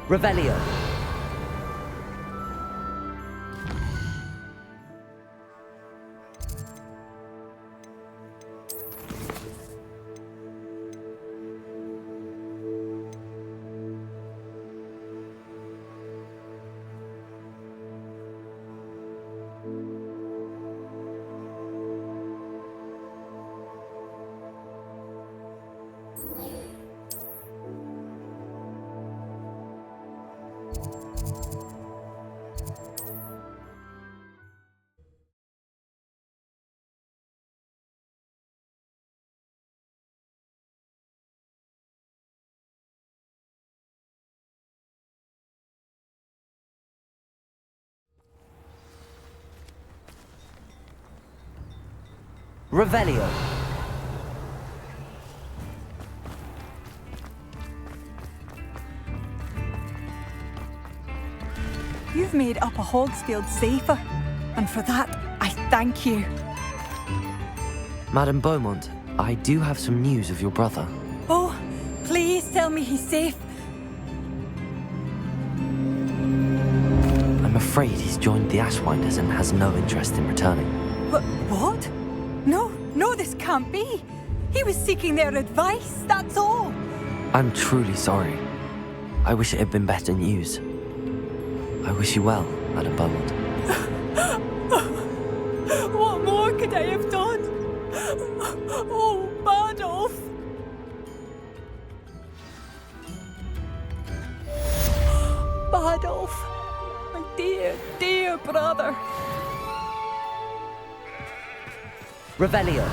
Revelio. Revelio. You've made Upper Hogsfield safer, and for that, I thank you. Madame Beaumont, I do have some news of your brother. Oh, please tell me he's safe. I'm afraid he's joined the Ashwinders and has no interest in returning. What? No, this can't be. He was seeking their advice, that's all. I'm truly sorry. I wish it had been better news. I wish you well, Madame Beaumont. What more could I have done? Oh, Badolf! Badolf, my dear, dear brother. Revelio.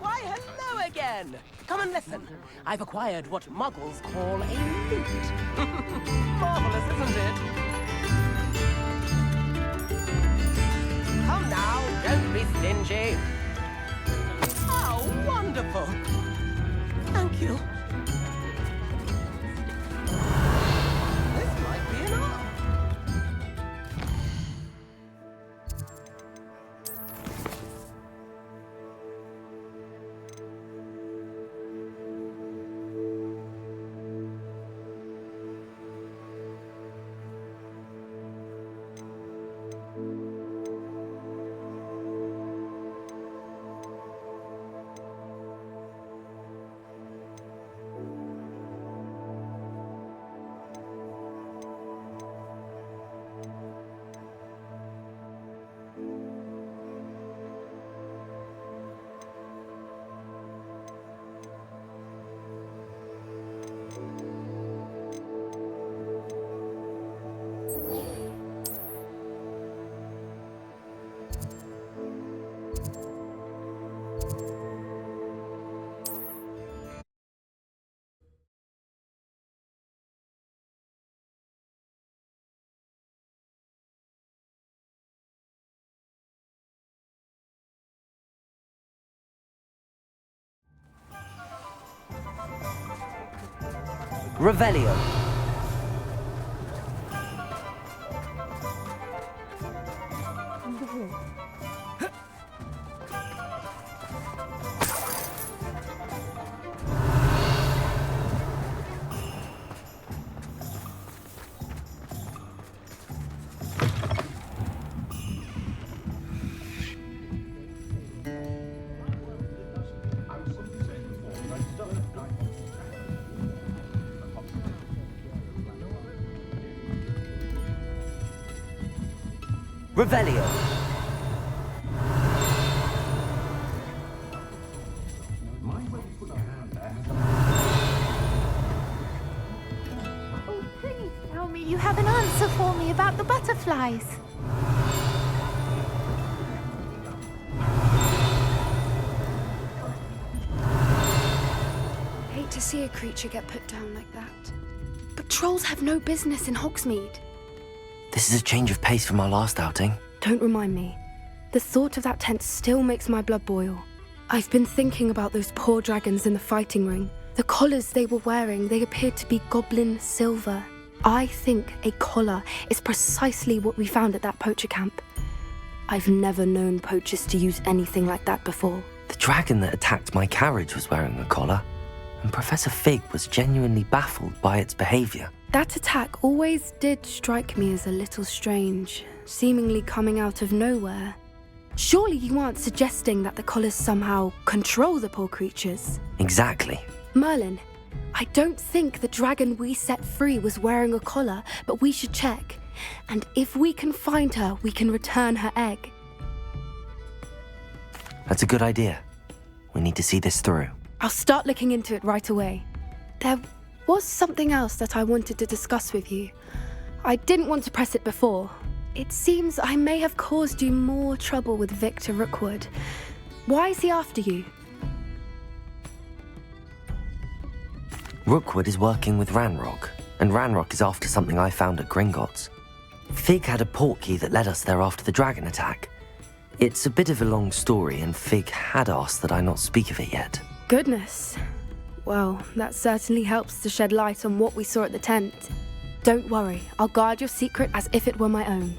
Why, hello again! Come and listen. I've acquired what Muggles call a lute. Marvelous, isn't it? Come now, don't be stingy. How wonderful! Thank you. This might be enough. Revelio. Revelio. Oh, please tell me you have an answer for me about the butterflies. Hate to see a creature get put down like that. But trolls have no business in Hogsmeade. This is a change of pace from our last outing. Don't remind me. The thought of that tent still makes my blood boil. I've been thinking about those poor dragons in the fighting ring. The collars they were wearing, they appeared to be goblin silver. I think a collar is precisely what we found at that poacher camp. I've never known poachers to use anything like that before. The dragon that attacked my carriage was wearing a collar. and Professor Fig was genuinely baffled by its behavior. That attack always did strike me as a little strange, seemingly coming out of nowhere. Surely you aren't suggesting that the collars somehow control the poor creatures? Exactly. Merlin, I don't think the dragon we set free was wearing a collar, but we should check. And if we can find her, we can return her egg. That's a good idea. We need to see this through. I'll start looking into it right away. There was something else that I wanted to discuss with you. I didn't want to press it before. It seems I may have caused you more trouble with Victor Rookwood. Why is he after you? Rookwood is working with Ranrock, and Ranrock is after something I found at Gringotts. Fig had a portkey that led us there after the dragon attack. It's a bit of a long story, and Fig had asked that I not speak of it yet. Goodness. Well, that certainly helps to shed light on what we saw at the tent. Don't worry, I'll guard your secret as if it were my own.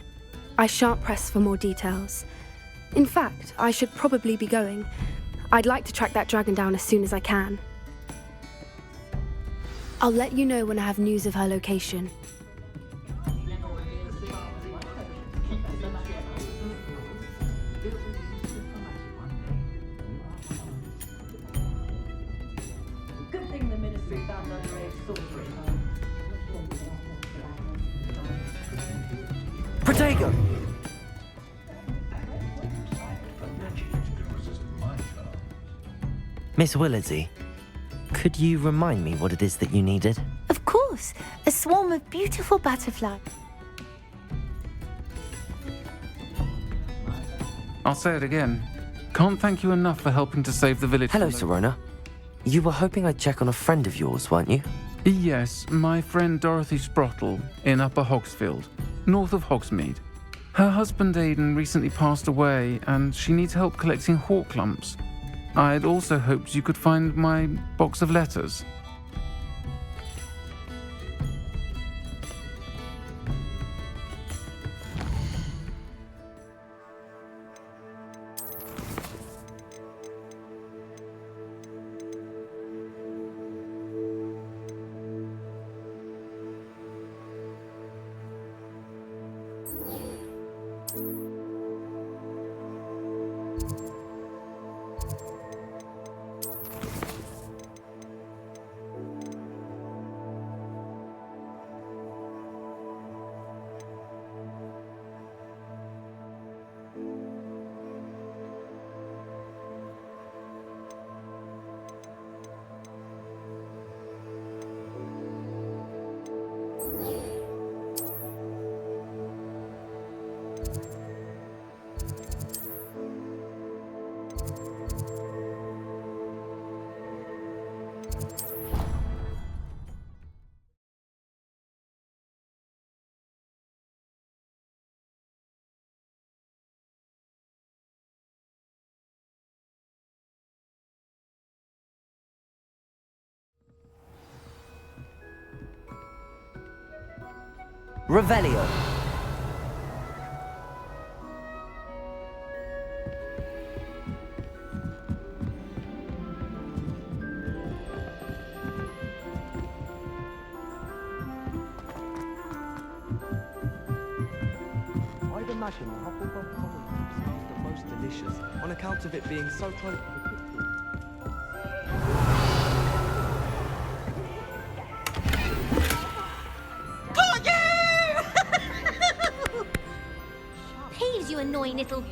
I shan't press for more details. In fact, I should probably be going. I'd like to track that dragon down as soon as I can. I'll let you know when I have news of her location. Good thing the ministry found underage sorcery. Protego! Miss Willardsey, could you remind me what it is that you needed? Of course, a swarm of beautiful butterflies. I'll say it again. Can't thank you enough for helping to save the village. Hello, Sirona. You were hoping I'd check on a friend of yours, weren't you? Yes, my friend Dorothy Sprottle in Upper Hogsfield, north of Hogsmeade. Her husband Aidan recently passed away, and she needs help collecting hawk lumps. I'd also hoped you could find my box of letters. Revelio. I'd imagine the Hufflepuff coffee is the most delicious on account of it being so close to the Please, you annoying little...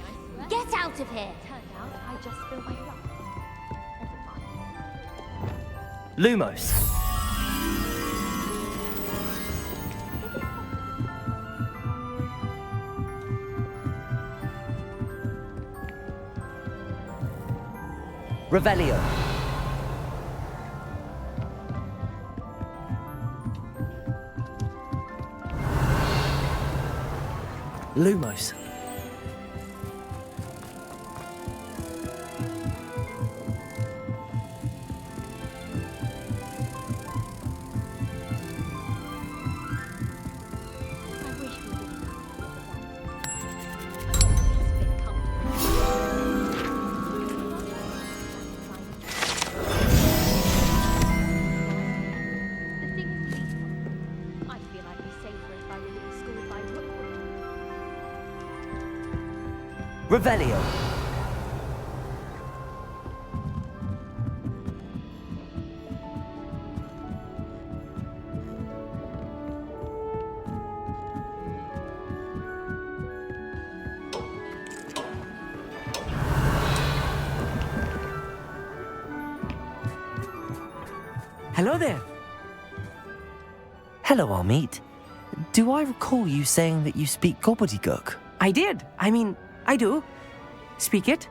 Get out of here! Lumos. Revelio. Lumos. Revelio. Hello there. Hello, Hogsmeade. Do I recall you saying that you speak gobbledygook? I did. I do. Speak it.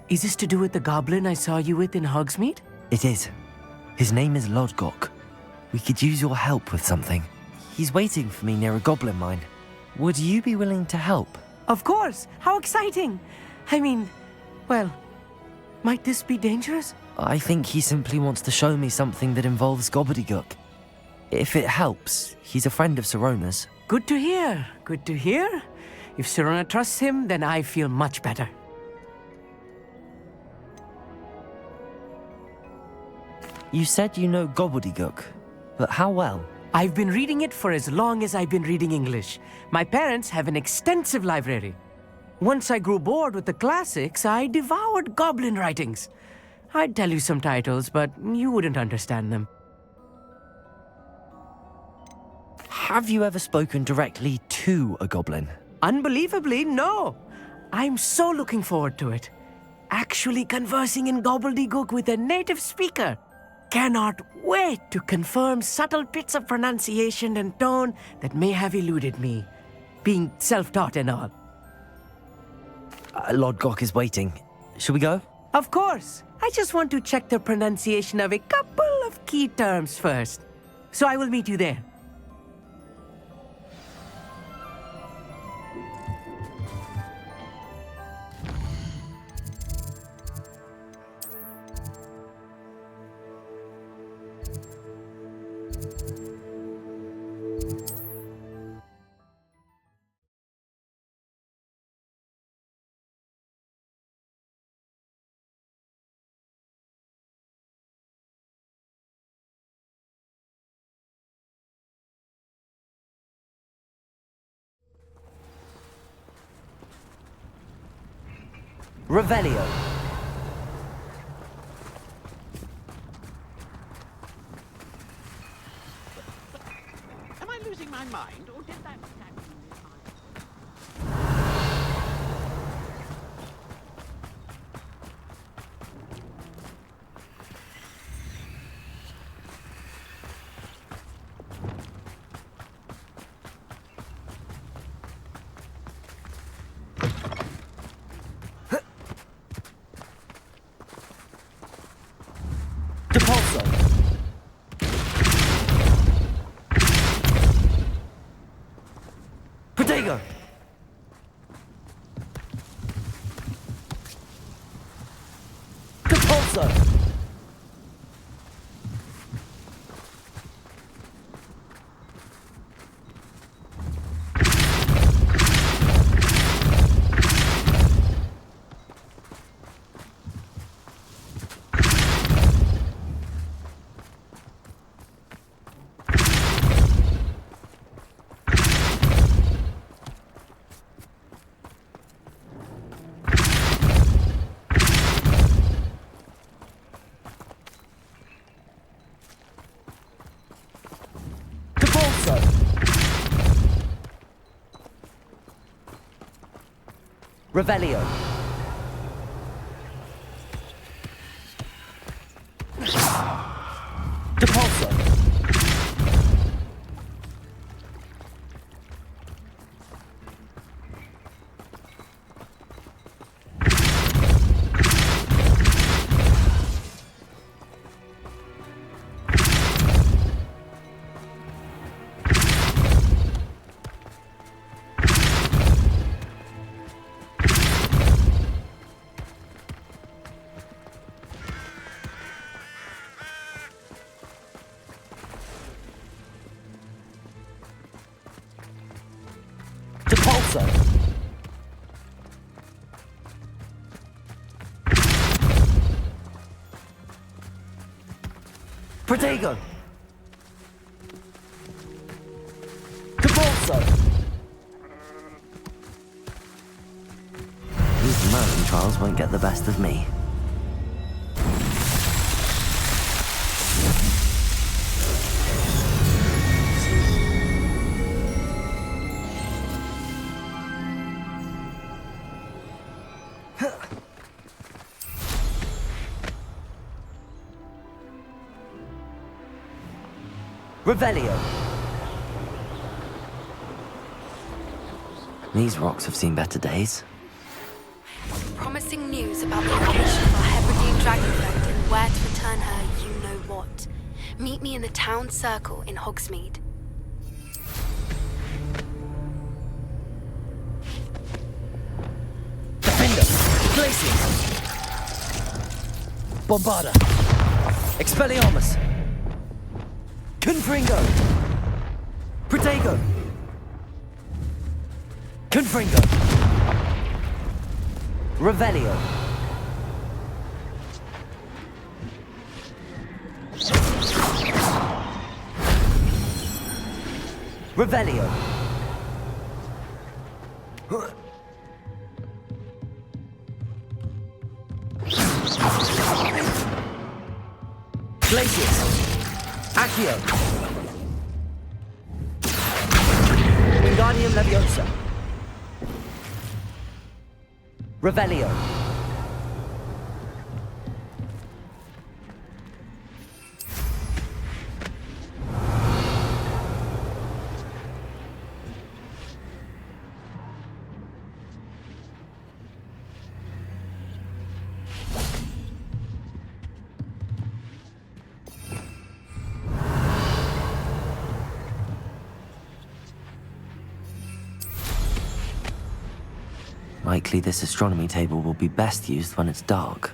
Is this to do with the goblin I saw you with in Hogsmeade? It is. His name is Lodgok. We could use your help with something. He's waiting for me near a goblin mine. Would you be willing to help? Of course. How exciting. Well, might this be dangerous? I think he simply wants to show me something that involves gobbledygook. If it helps, he's a friend of Sirona's. Good to hear. Good to hear. If Sirona trusts him, then I feel much better. You said you know gobbledygook, but how well? I've been reading it for as long as I've been reading English. My parents have an extensive library. Once I grew bored with the classics, I devoured goblin writings. I'd tell you some titles, but you wouldn't understand them. Have you ever spoken directly to a goblin? Unbelievably, no. I'm so looking forward to it. Actually conversing in gobbledygook with a native speaker. Cannot wait to confirm subtle bits of pronunciation and tone that may have eluded me, being self-taught and all. Lodgok is waiting. Shall we go? Of course. I just want to check the pronunciation of a couple of key terms first. So I will meet you there. Revelio. Am I losing my mind, or did that attack me? Depulso. Protego. Depulso. Revelio. Depulso. Depulso. Protego. Depulso. best of me. Revelio. These rocks have seen better days. Promising news about the location of our Hebridean dragon friend and where to return her you-know-what. Meet me in the town circle in Hogsmeade. Defender. Glacius. Bombarda. Expelliarmus. Confringo. Protego. Confringo. Revelio. Revelio. Glacius. Accio. Wingardium Leviosa. Revelio. Likely this astronomy table will be best used when it's dark.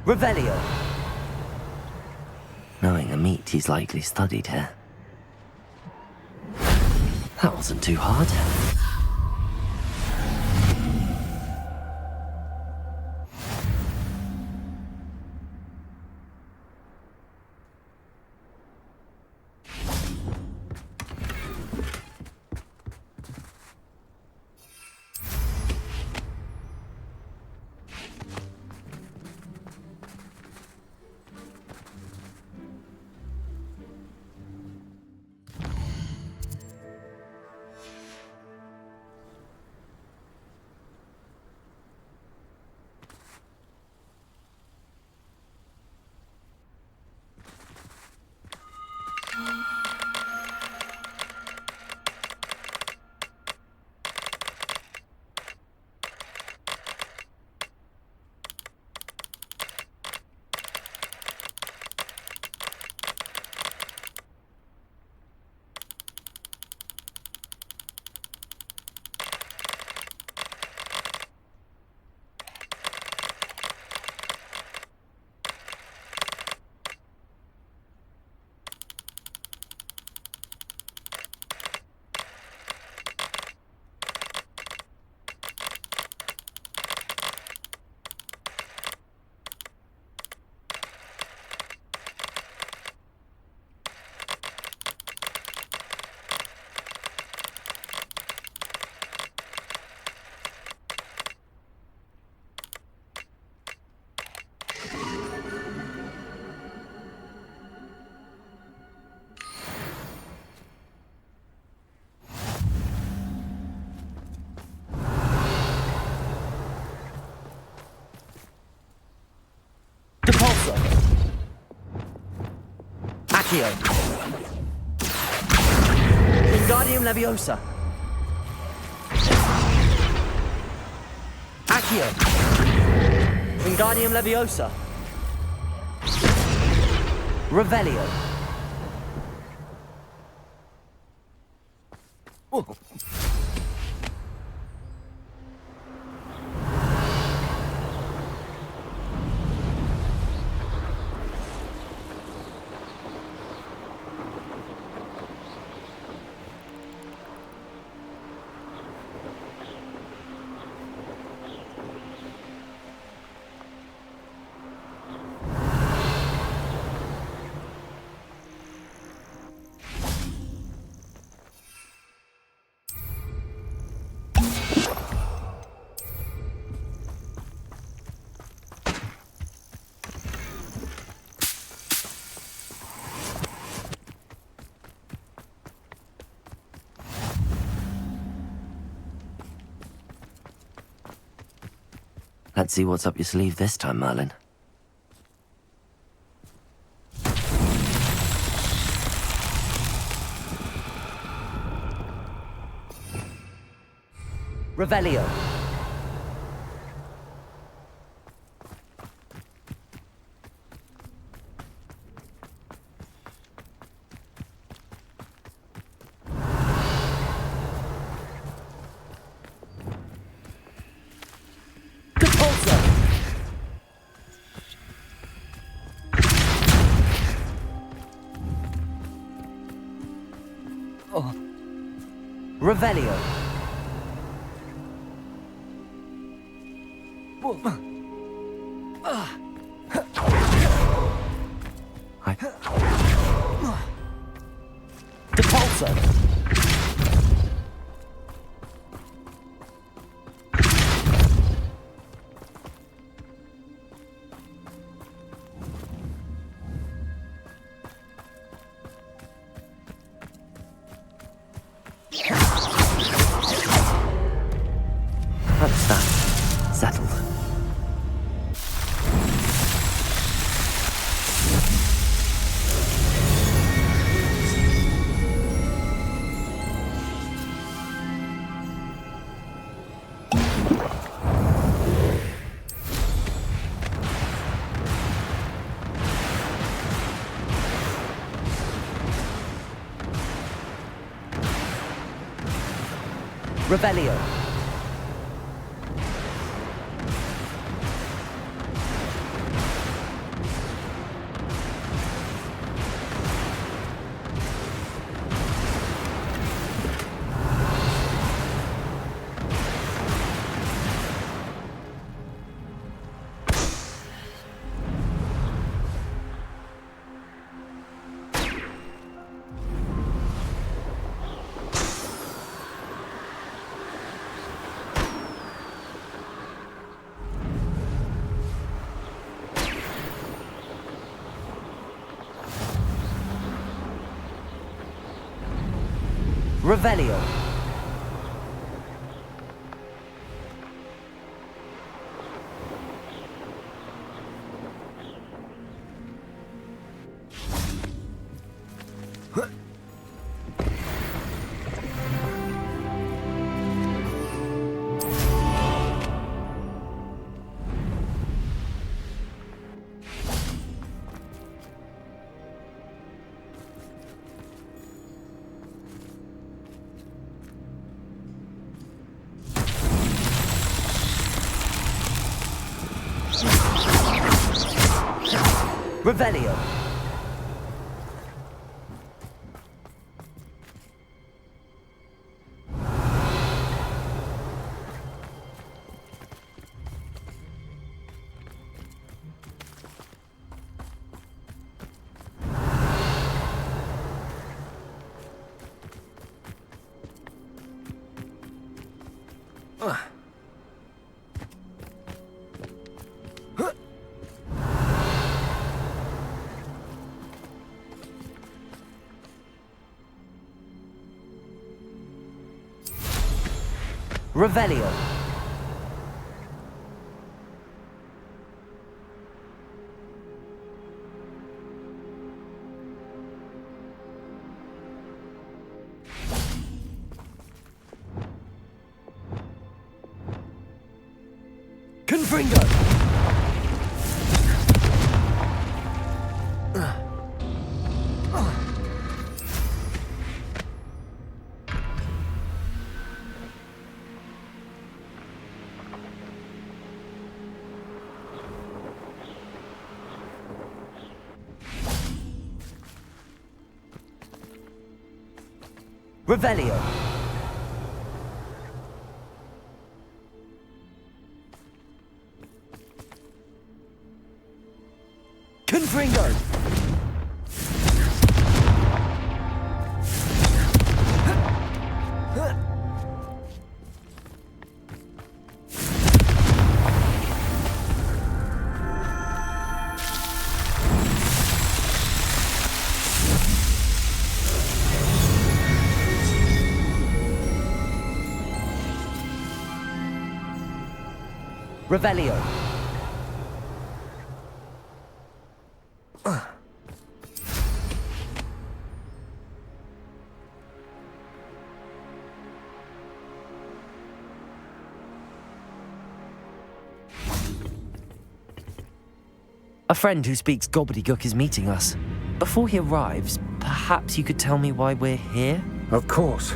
Revelio. Knowing a meat he's likely studied here. That wasn't too hard. Depulso. Accio. Wingardium Leviosa. Accio. Wingardium Leviosa. Revelio. Oh. Let's see what's up your sleeve this time, Merlin. Revelio. Revelio. Depulso. That's that. Settled. Revelio. Revelio. Revelio. Revelio. Confringo. Revelio. Confringo. Revelio. A friend who speaks gobbledygook is meeting us. Before he arrives, perhaps you could tell me why we're here? Of course.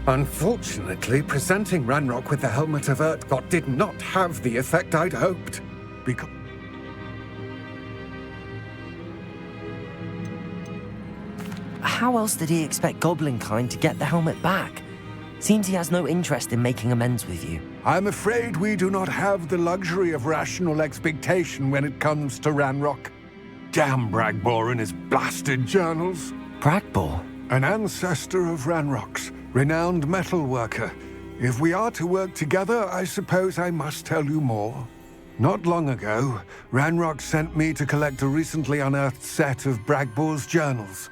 Unfortunately, presenting Ranrock with the Helmet of Urtkot did not have the effect I'd hoped. Because... How else did he expect Goblinkind to get the helmet back? Seems he has no interest in making amends with you. I'm afraid we do not have the luxury of rational expectation when it comes to Ranrock. Damn Bragbor and his blasted journals. Bragbor? An ancestor of Ranrock's, renowned metal worker. If we are to work together, I suppose I must tell you more. Not long ago, Ranrock sent me to collect a recently unearthed set of Bragbor's journals.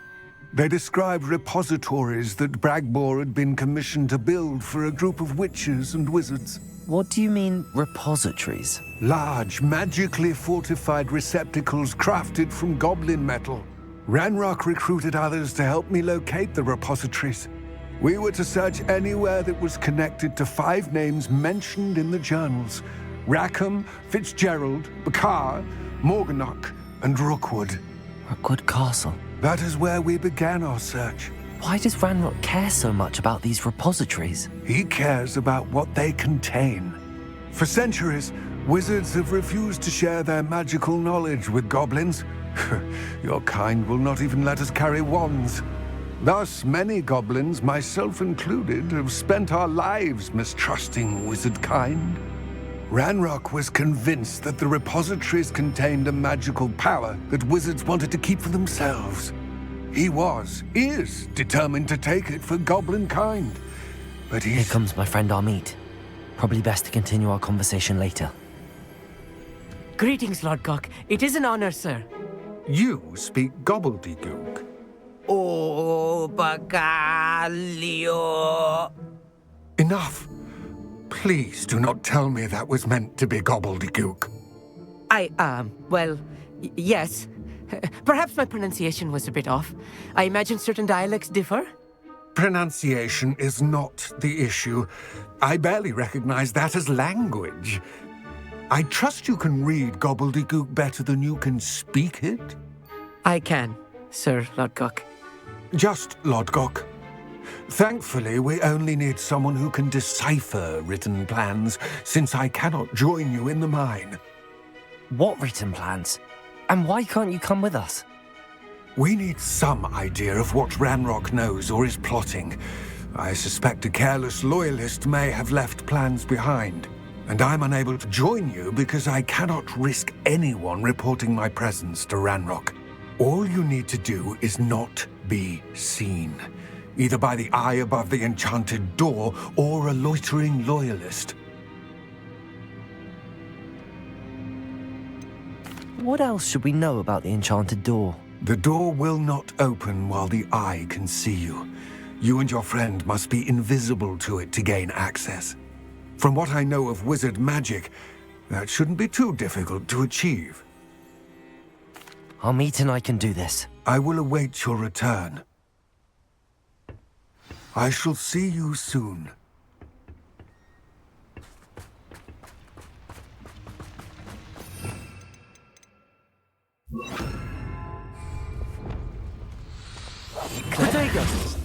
They described repositories that Bragbor had been commissioned to build for a group of witches and wizards. What do you mean, repositories? Large, magically fortified receptacles crafted from goblin metal. Ranrock recruited others to help me locate the repositories. We were to search anywhere that was connected to 5 names mentioned in the journals: Rackham, Fitzgerald, Bakar, Morganach, and Rookwood. Rookwood Castle? That is where we began our search. Why does Ranrock care so much about these repositories? He cares about what they contain. For centuries, wizards have refused to share their magical knowledge with goblins. Your kind will not even let us carry wands. Thus, many goblins, myself included, have spent our lives mistrusting wizard kind. Ranrock was convinced that the repositories contained a magical power that wizards wanted to keep for themselves. He is determined to take it for goblin kind. But Here comes my friend Hogsmeade. Probably best to continue our conversation later. Greetings, Lord Cock. It is an honor, sir. You speak gobbledygook. Oh, Bagalio. Enough. Please do not tell me that was meant to be gobbledygook. Yes. Perhaps my pronunciation was a bit off. I imagine certain dialects differ. Pronunciation is not the issue. I barely recognize that as language. I trust you can read gobbledygook better than you can speak it? I can, Sir Lodgok. Just Lodgok. Thankfully, we only need someone who can decipher written plans, since I cannot join you in the mine. What written plans? And why can't you come with us? We need some idea of what Ranrock knows or is plotting. I suspect a careless loyalist may have left plans behind. And I'm unable to join you because I cannot risk anyone reporting my presence to Ranrock. All you need to do is not be seen, either by the eye above the enchanted door or a loitering loyalist. What else should we know about the enchanted door? The door will not open while the eye can see you. You and your friend must be invisible to it to gain access. From what I know of wizard magic, that shouldn't be too difficult to achieve. Hogsmeade and I can do this. I will await your return. I shall see you soon. Cletus.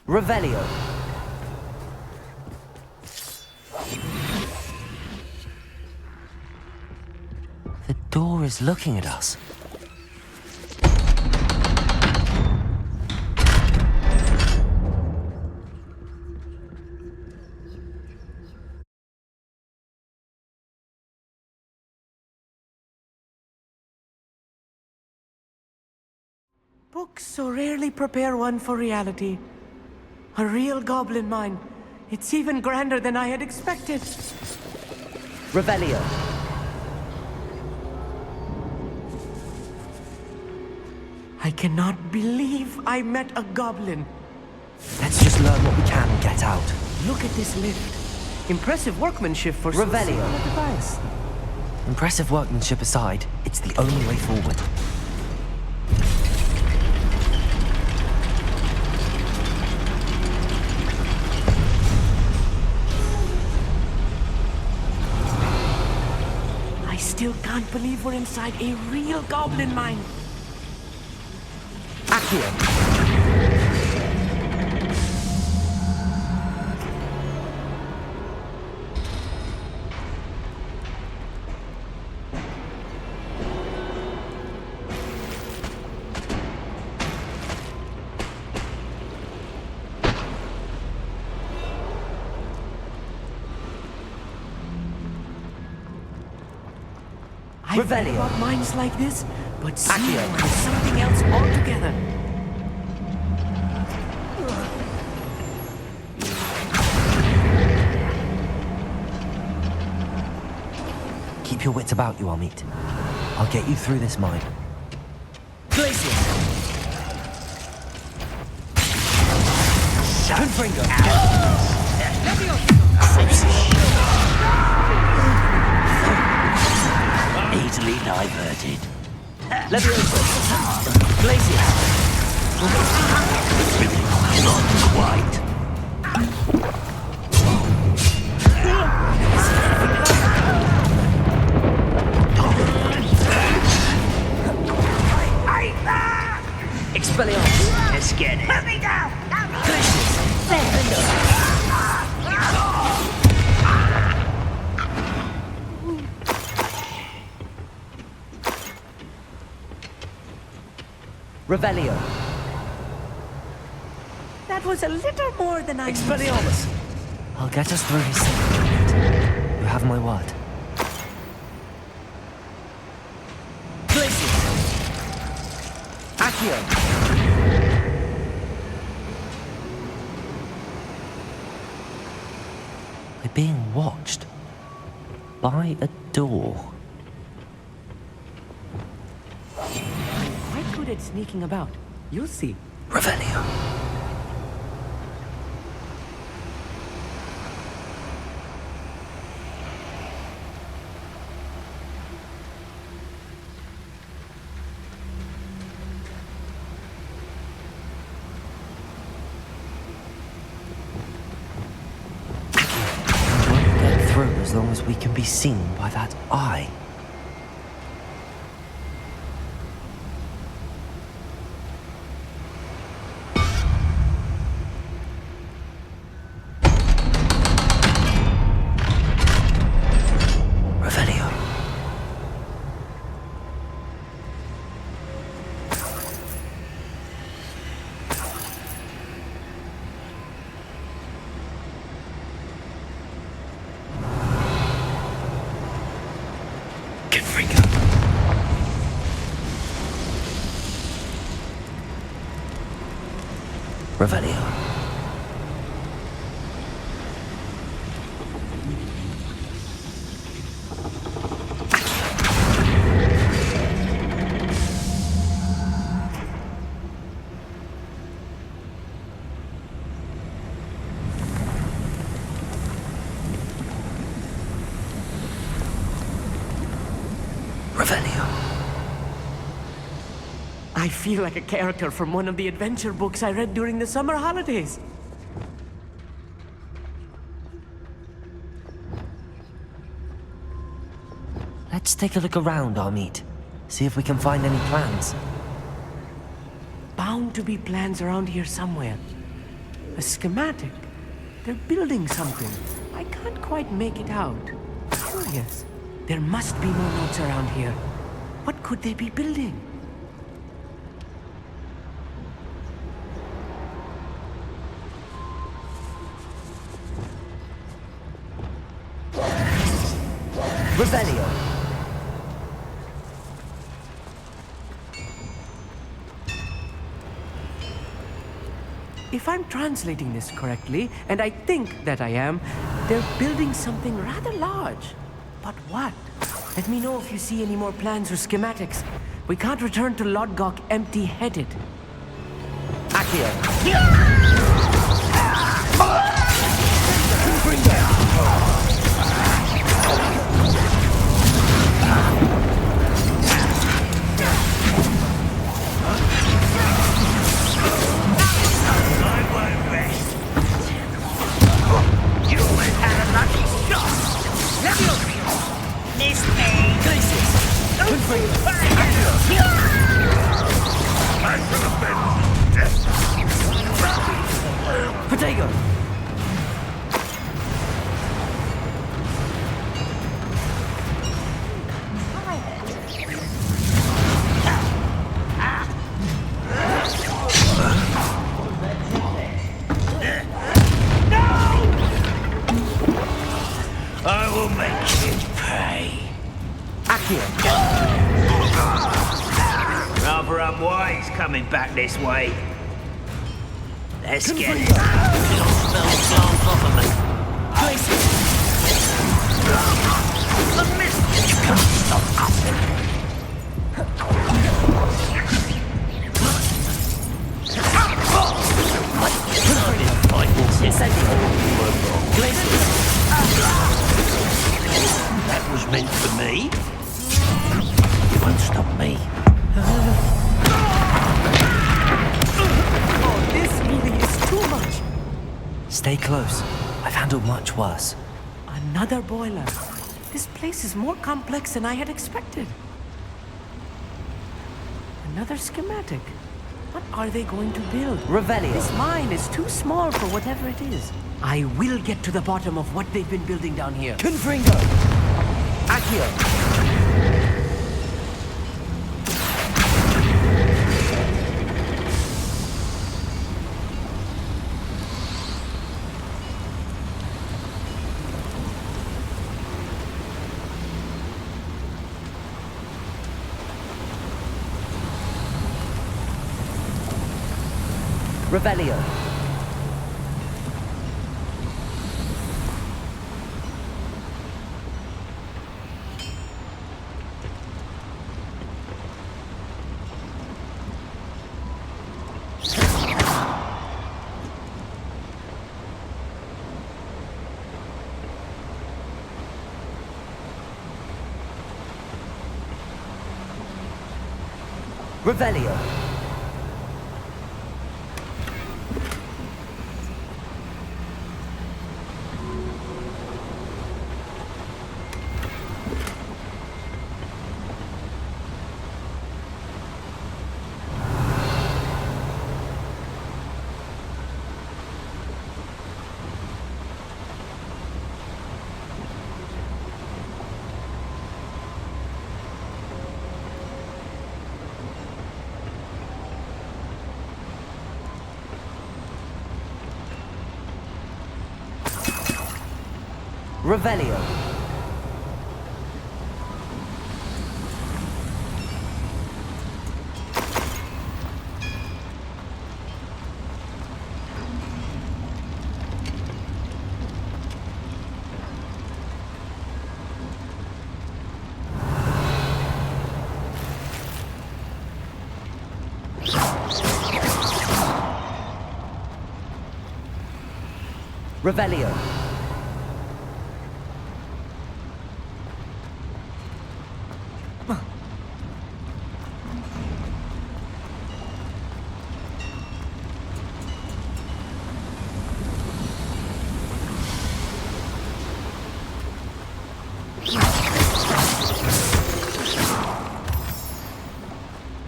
Revelio. The door is looking at us. Books so rarely prepare one for reality. A real goblin mine. It's even grander than I had expected. Revelio. I cannot believe I met a goblin. learn what we can and get out. Look at this lift. Impressive workmanship for so Revelio. simple a device. Impressive workmanship aside, it's the only way forward. I still can't believe we're inside a real goblin mine. Accio. I've read Revelio. about mines like this, but Accio. seeing is something else altogether. Keep your wits about you, Hogsmeade. I'll get you through this mine. Glacius. Confringo. Easily diverted. Leviosa. Glacius. Not quite. Expelliarmus. Let's get it. Put me down! Glacius. Revelio. That was a little more than I Expelliarmus. I'll get us through his secret. You have my word. Glacius. Accio. We're being watched. By a door. quite good at sneaking about. You'll see. Revelio. As long as we can be seen by that eye. Revelio. Revelio. Revelio. I feel like a character from one of the adventure books I read during the summer holidays. Let's take a look around, Hogsmeade. See if we can find any plans. Bound to be plans around here somewhere. A schematic. They're building something. I can't quite make it out. Curious. There must be more notes around here. What could they be building? Revelio. If I'm translating this correctly, and I think that I am, they're building something rather large. But what? Let me know if you see any more plans or schematics. We can't return to Lodgok empty-headed. Accio. Rather unwise coming back this way. Let's get it. Glance off of me. The mist! You can't stop us. That was meant for me. You won't stop me. Oh, this really is too much. Stay close. I've handled much worse. Another boiler. This place is more complex than I had expected. Another schematic. What are they going to build? Revelio. This mine is too small for whatever it is. I will get to the bottom of what they've been building down here. Confringo. Accio. Revelio. Revelio. Revelio. Revelio.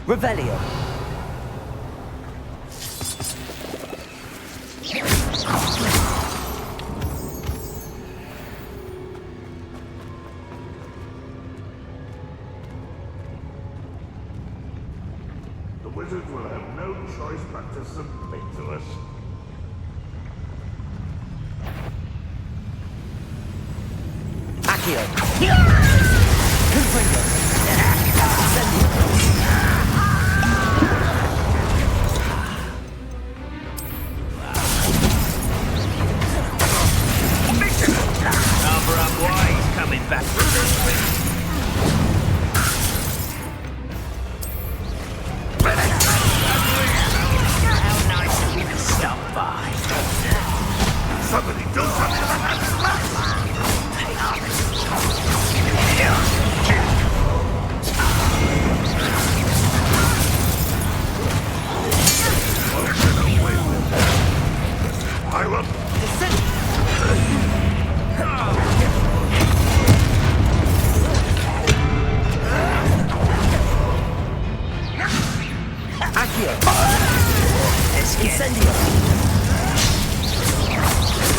Revelio. The wizards will have no choice but to submit to us. Accio. Confringo. Rather unwise coming back with this thing. How nice of you to stop by. Somebody do something! Let's get Incendio.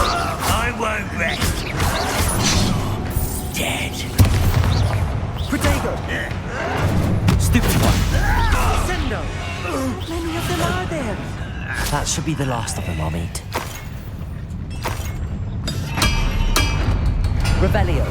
I won't rest. Dead. Protego. Stupid one. Sendo! How many of them are there? That should be the last of them I'll meet. Revelio.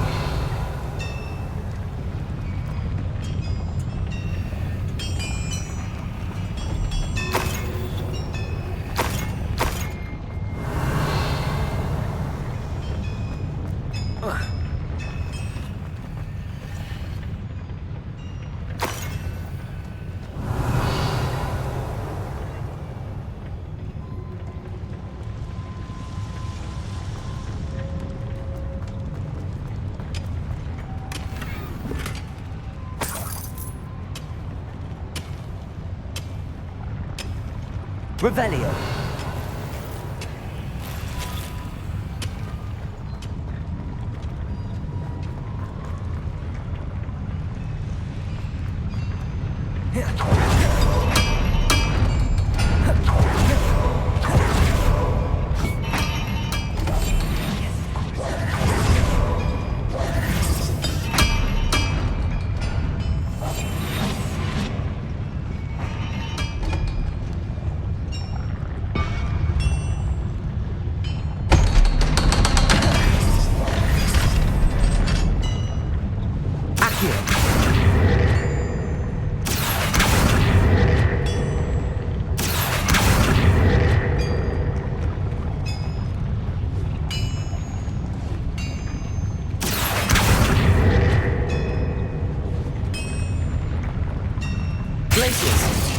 Revelio.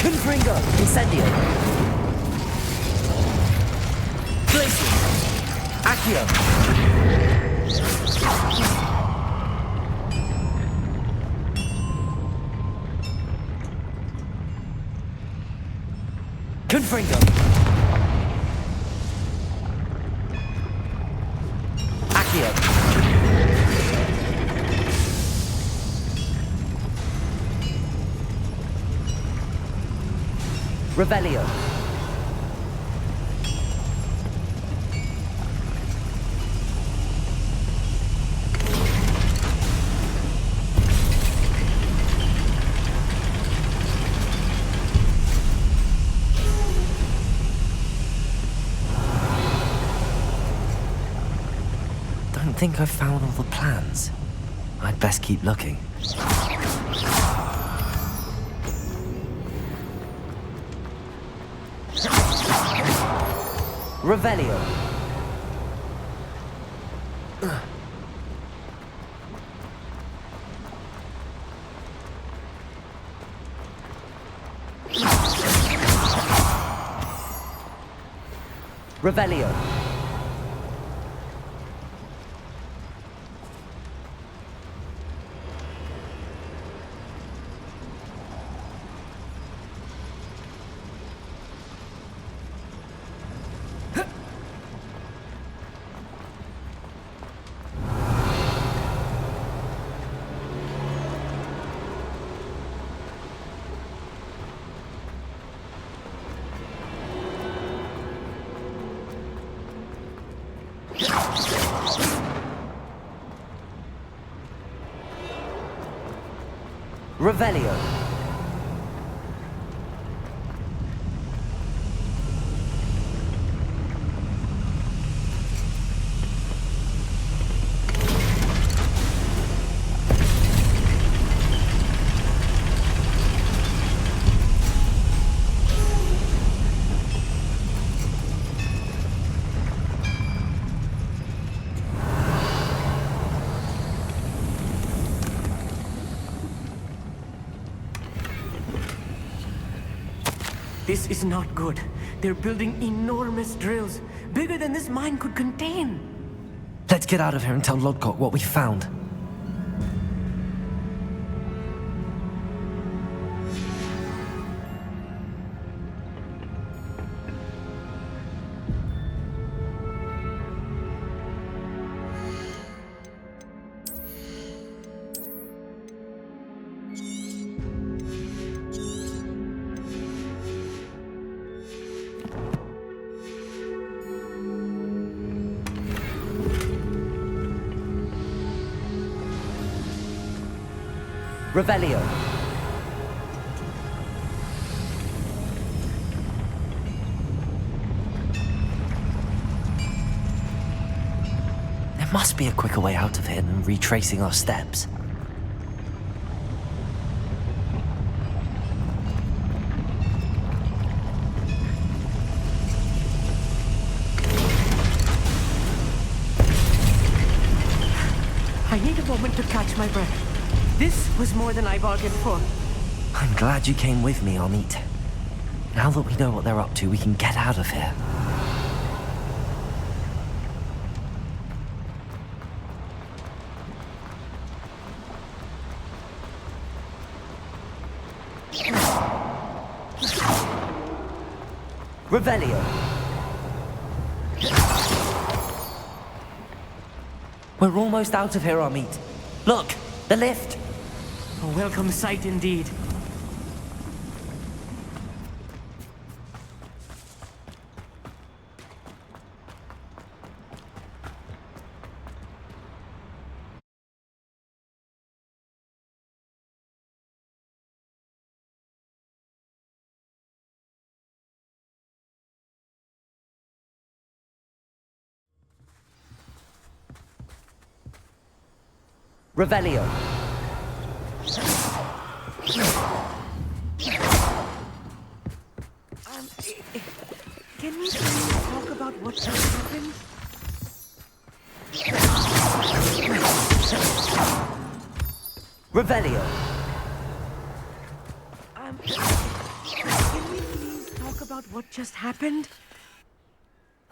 Confringo. Incendio. Glacius. Accio. Confringo. Accio. Revelio. Don't think I've found all the plans. I'd best keep looking. Revelio. Revelio. Revelio. This is not good. They're building enormous drills, bigger than this mine could contain. Let's get out of here and tell Lodgok what we found. Revelio. There must be a quicker way out of here than retracing our steps. I need a moment to catch my breath. This was more than I bargained for. I'm glad you came with me, Amit. Now that we know what they're up to, we can get out of here. Revelio. We're almost out of here, Amit. Look, the lift. A welcome sight indeed. Revelio. Can we please talk about what just happened? Revelio. Can we please talk about what just happened?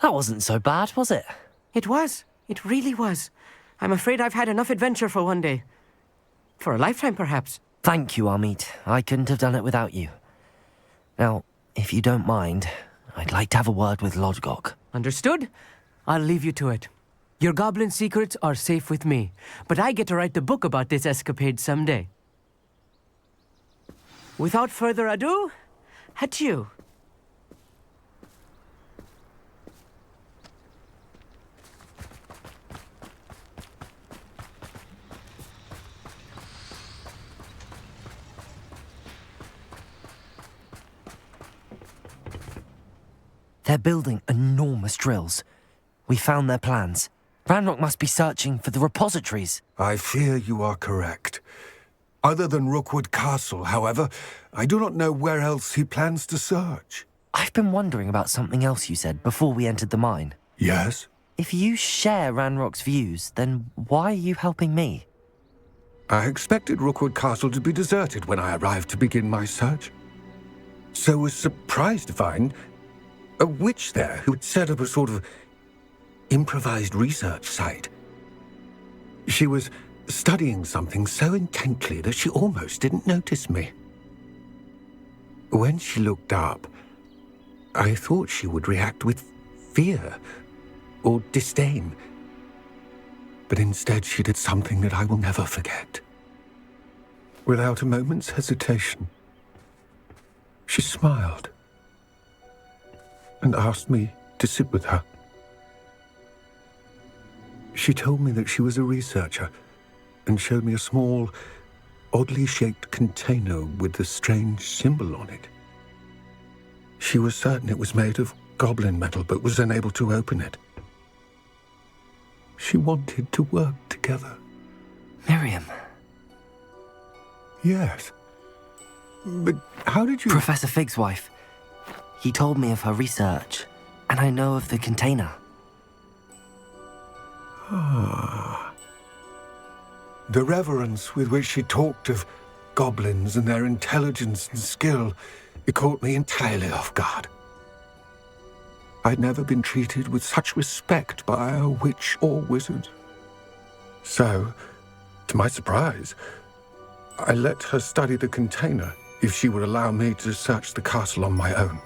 That wasn't so bad, was it? It was. It really was. I'm afraid I've had enough adventure for one day. For a lifetime, perhaps. Thank you, Amit. I couldn't have done it without you. Now, if you don't mind, I'd like to have a word with Lodgok. Understood? I'll leave you to it. Your goblin secrets are safe with me, but I get to write the book about this escapade someday. Without further ado, adieu. They're building enormous drills. We found their plans. Ranrock must be searching for the repositories. I fear you are correct. Other than Rookwood Castle, however, I do not know where else he plans to search. I've been wondering about something else you said before we entered the mine. Yes? If you share Ranrock's views, then why are you helping me? I expected Rookwood Castle to be deserted when I arrived to begin my search. So was surprised to find a witch there who had set up a sort of improvised research site. She was studying something so intently that she almost didn't notice me. When she looked up, I thought she would react with fear or disdain. But instead she did something that I will never forget. Without a moment's hesitation, she smiled and asked me to sit with her. She told me that she was a researcher and showed me a small, oddly shaped container with a strange symbol on it. She was certain it was made of goblin metal, but was unable to open it. She wanted to work together. Miriam. Yes. But how did you... Professor Fig's wife. He told me of her research, and I know of the container. Ah. The reverence with which she talked of goblins and their intelligence and skill, it caught me entirely off guard. I'd never been treated with such respect by a witch or wizard. So, to my surprise, I let her study the container if she would allow me to search the castle on my own.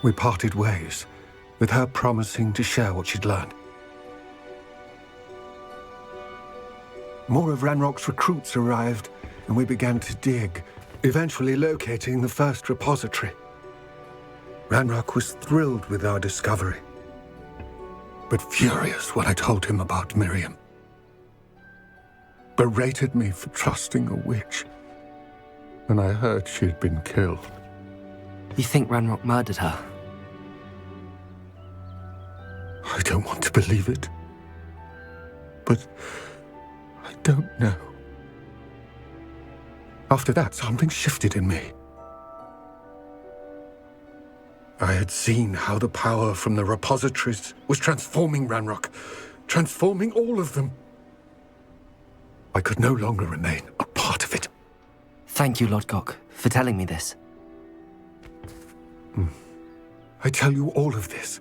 We parted ways, with her promising to share what she'd learned. More of Ranrock's recruits arrived, and we began to dig, eventually locating the first repository. Ranrock was thrilled with our discovery, but furious when I told him about Miriam. berated me for trusting a witch. And I heard she had been killed. You think Ranrock murdered her? I don't want to believe it. But I don't know. After that, something shifted in me. I had seen how the power from the repositories was transforming Ranrock, transforming all of them. I could no longer remain a part of it. Thank you, Lodgok, for telling me this. I tell you all of this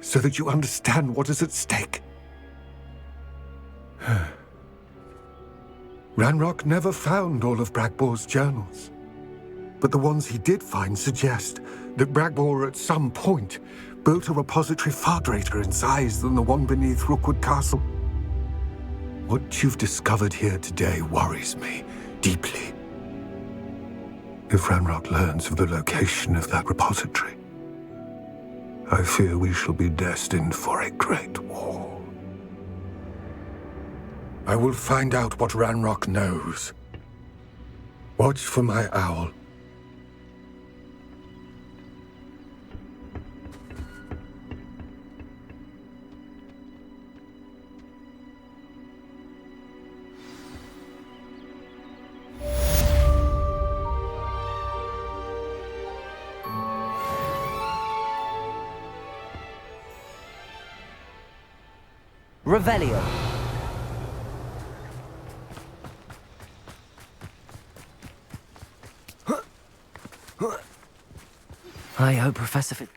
so that you understand what is at stake. Ranrock never found all of Bragbor's journals, but the ones he did find suggest that Bragbor at some point built a repository far greater in size than the one beneath Rookwood Castle. What you've discovered here today worries me deeply. If Ranrock learns of the location of that repository, I fear we shall be destined for a great war. I will find out what Ranrock knows. Watch for my owl. Revelio. I hope Professor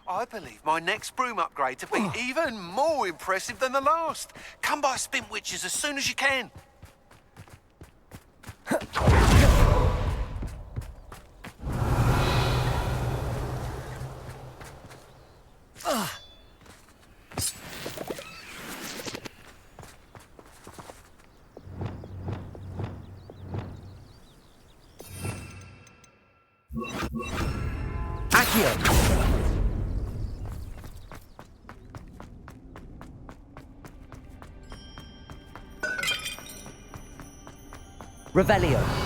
I believe my next broom upgrade to be even more impressive than the last. Come by Spin Witches as soon as you can. Revelio.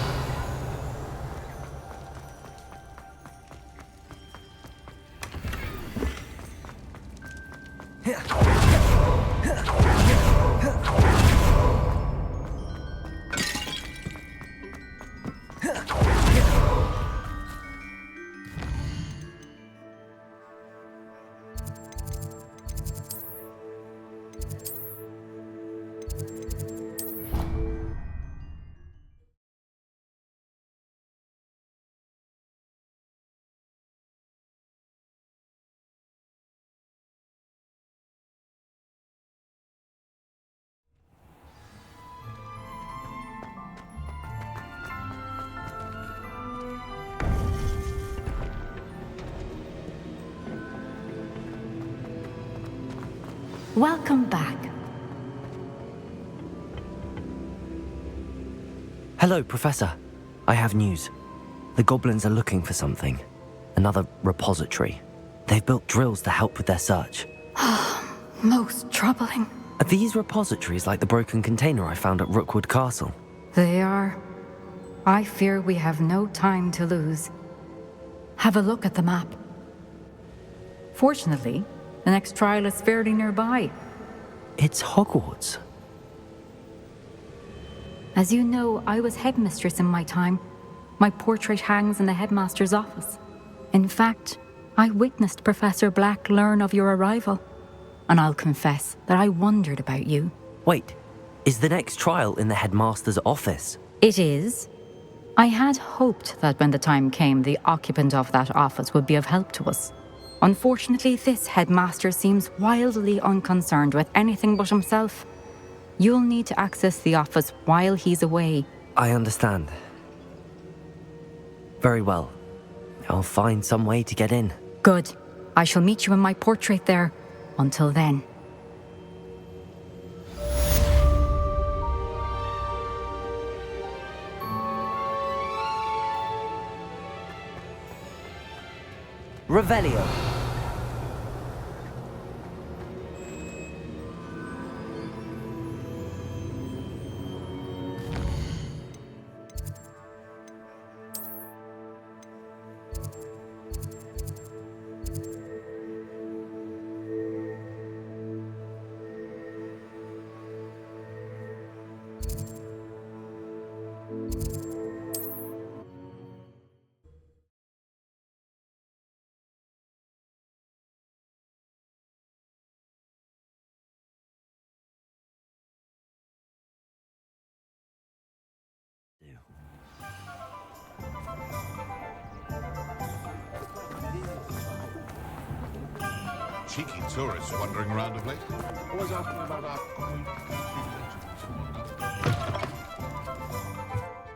Welcome back. Hello, Professor. I have news. The goblins are looking for something. Another repository. They've built drills to help with their search. Most troubling. Are these repositories like the broken container I found at Rookwood Castle? They are. I fear we have no time to lose. Have a look at the map. Fortunately, the next trial is fairly nearby. It's Hogwarts. As you know, I was headmistress in my time. My portrait hangs in the headmaster's office. In fact, I witnessed Professor Black learn of your arrival. And I'll confess that I wondered about you. Wait, is the next trial in the headmaster's office? It is. I had hoped that when the time came, the occupant of that office would be of help to us. Unfortunately, this headmaster seems wildly unconcerned with anything but himself. You'll need to access the office while he's away. I understand. Very well. I'll find some way to get in. Good. I shall meet you in my portrait there. Until then. Revelio. cheeky tourists wandering around of late. Always asking about our...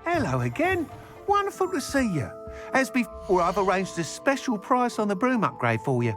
Hello again. Wonderful to see you. As before, I've arranged a special price on the broom upgrade for you.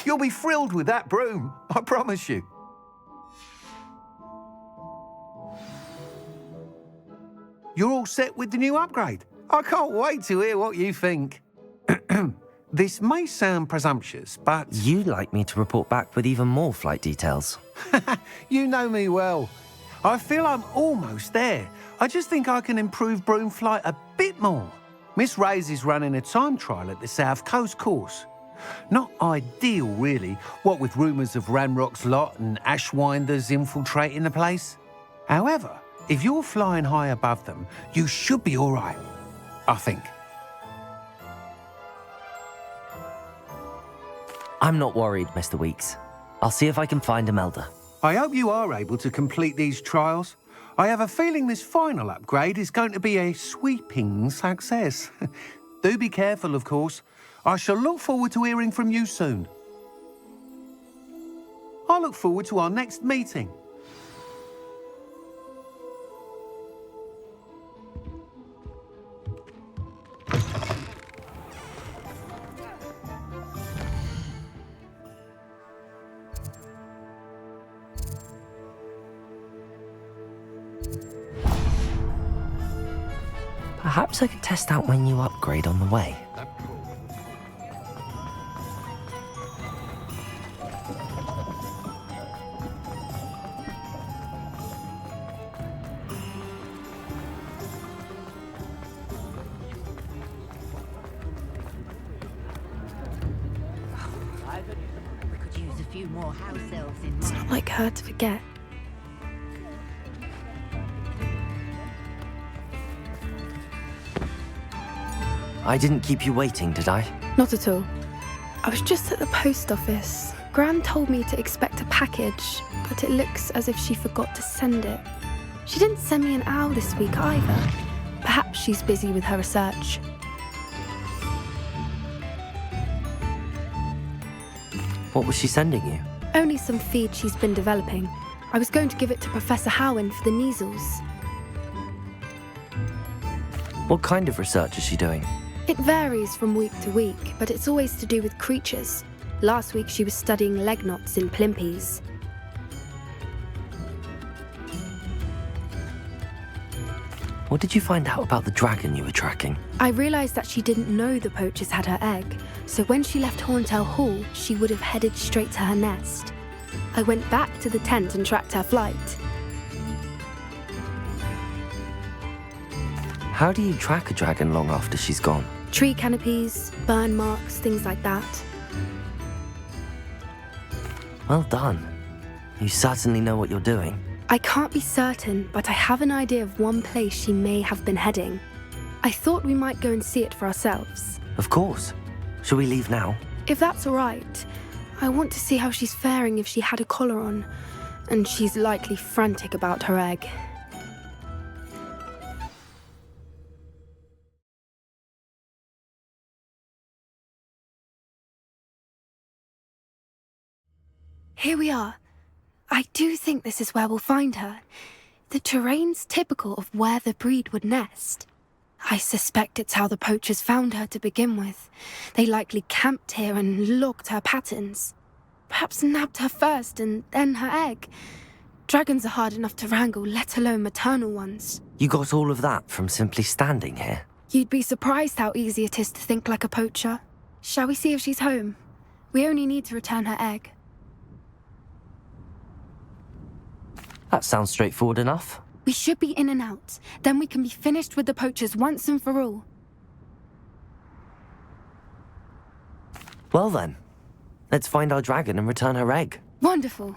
You'll be thrilled with that broom, I promise you. You're all set with the new upgrade. I can't wait to hear what you think. This may sound presumptuous, but... You'd like me to report back with even more flight details. You know me well. I feel I'm almost there. I just think I can improve broom flight a bit more. Miss Ray's is running a time trial at the South Coast course. Not ideal, really, what with rumours of Ranrock's lot and Ashwinders infiltrating the place. However, if you're flying high above them, you should be all right, I think. I'm not worried, Mr. Weeks. I'll see if I can find Imelda. I hope you are able to complete these trials. I have a feeling this final upgrade is going to be a sweeping success. Do be careful, of course. I shall look forward to hearing from you soon. I look forward to our next meeting. Perhaps I could test out my new upgrade on the way. It's not like her to forget. I didn't keep you waiting, did I? Not at all. I was just at the post office. Gran told me to expect a package, but it looks as if she forgot to send it. She didn't send me an owl this week either. Perhaps she's busy with her research. What was she sending you? Only some feed she's been developing. I was going to give it to Professor Howin for the measles. What kind of research is she doing? It varies from week to week, but it's always to do with creatures. Last week she was studying leg knots in plimpies. What did you find out about the dragon you were tracking? I realised that she didn't know the poachers had her egg, so when she left Horntail Hall, she would have headed straight to her nest. I went back to the tent and tracked her flight. How do you track a dragon long after she's gone? Tree canopies, burn marks, things like that. Well done. You certainly know what you're doing. I can't be certain, but I have an idea of one place she may have been heading. I thought we might go and see it for ourselves. Of course. Shall we leave now? If that's all right. I want to see how she's faring if she had a collar on. And she's likely frantic about her egg. Here we are. I do think this is where we'll find her. The terrain's typical of where the breed would nest. I suspect it's how the poachers found her to begin with. They likely camped here and logged her patterns. Perhaps nabbed her first and then her egg. Dragons are hard enough to wrangle, let alone maternal ones. You got all of that from simply standing here? You'd be surprised how easy it is to think like a poacher. Shall we see if she's home? We only need to return her egg. That sounds straightforward enough. We should be in and out. Then we can be finished with the poachers once and for all. Well then, let's find our dragon and return her egg. Wonderful.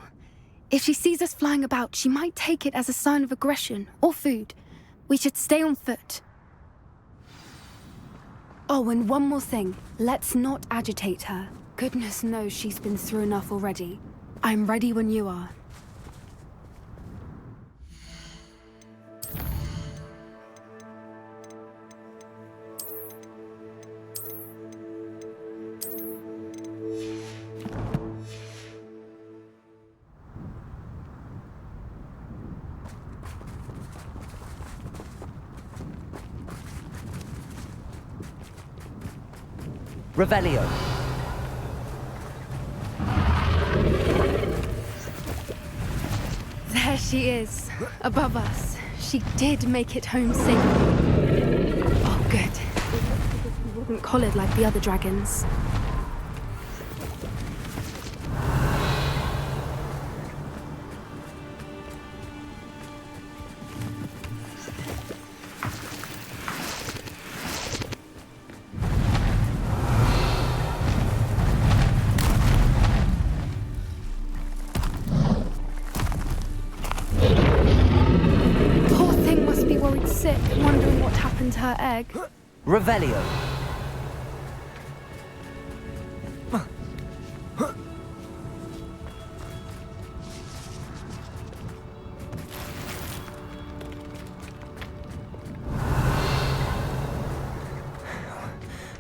If she sees us flying about, she might take it as a sign of aggression or food. We should stay on foot. Oh, and one more thing. Let's not agitate her. Goodness knows she's been through enough already. I'm ready when you are. Revelio. There she is, above us. She did make it home safely. Oh, good. She wasn't collared like the other dragons. Wondering what happened to her egg. Revelio.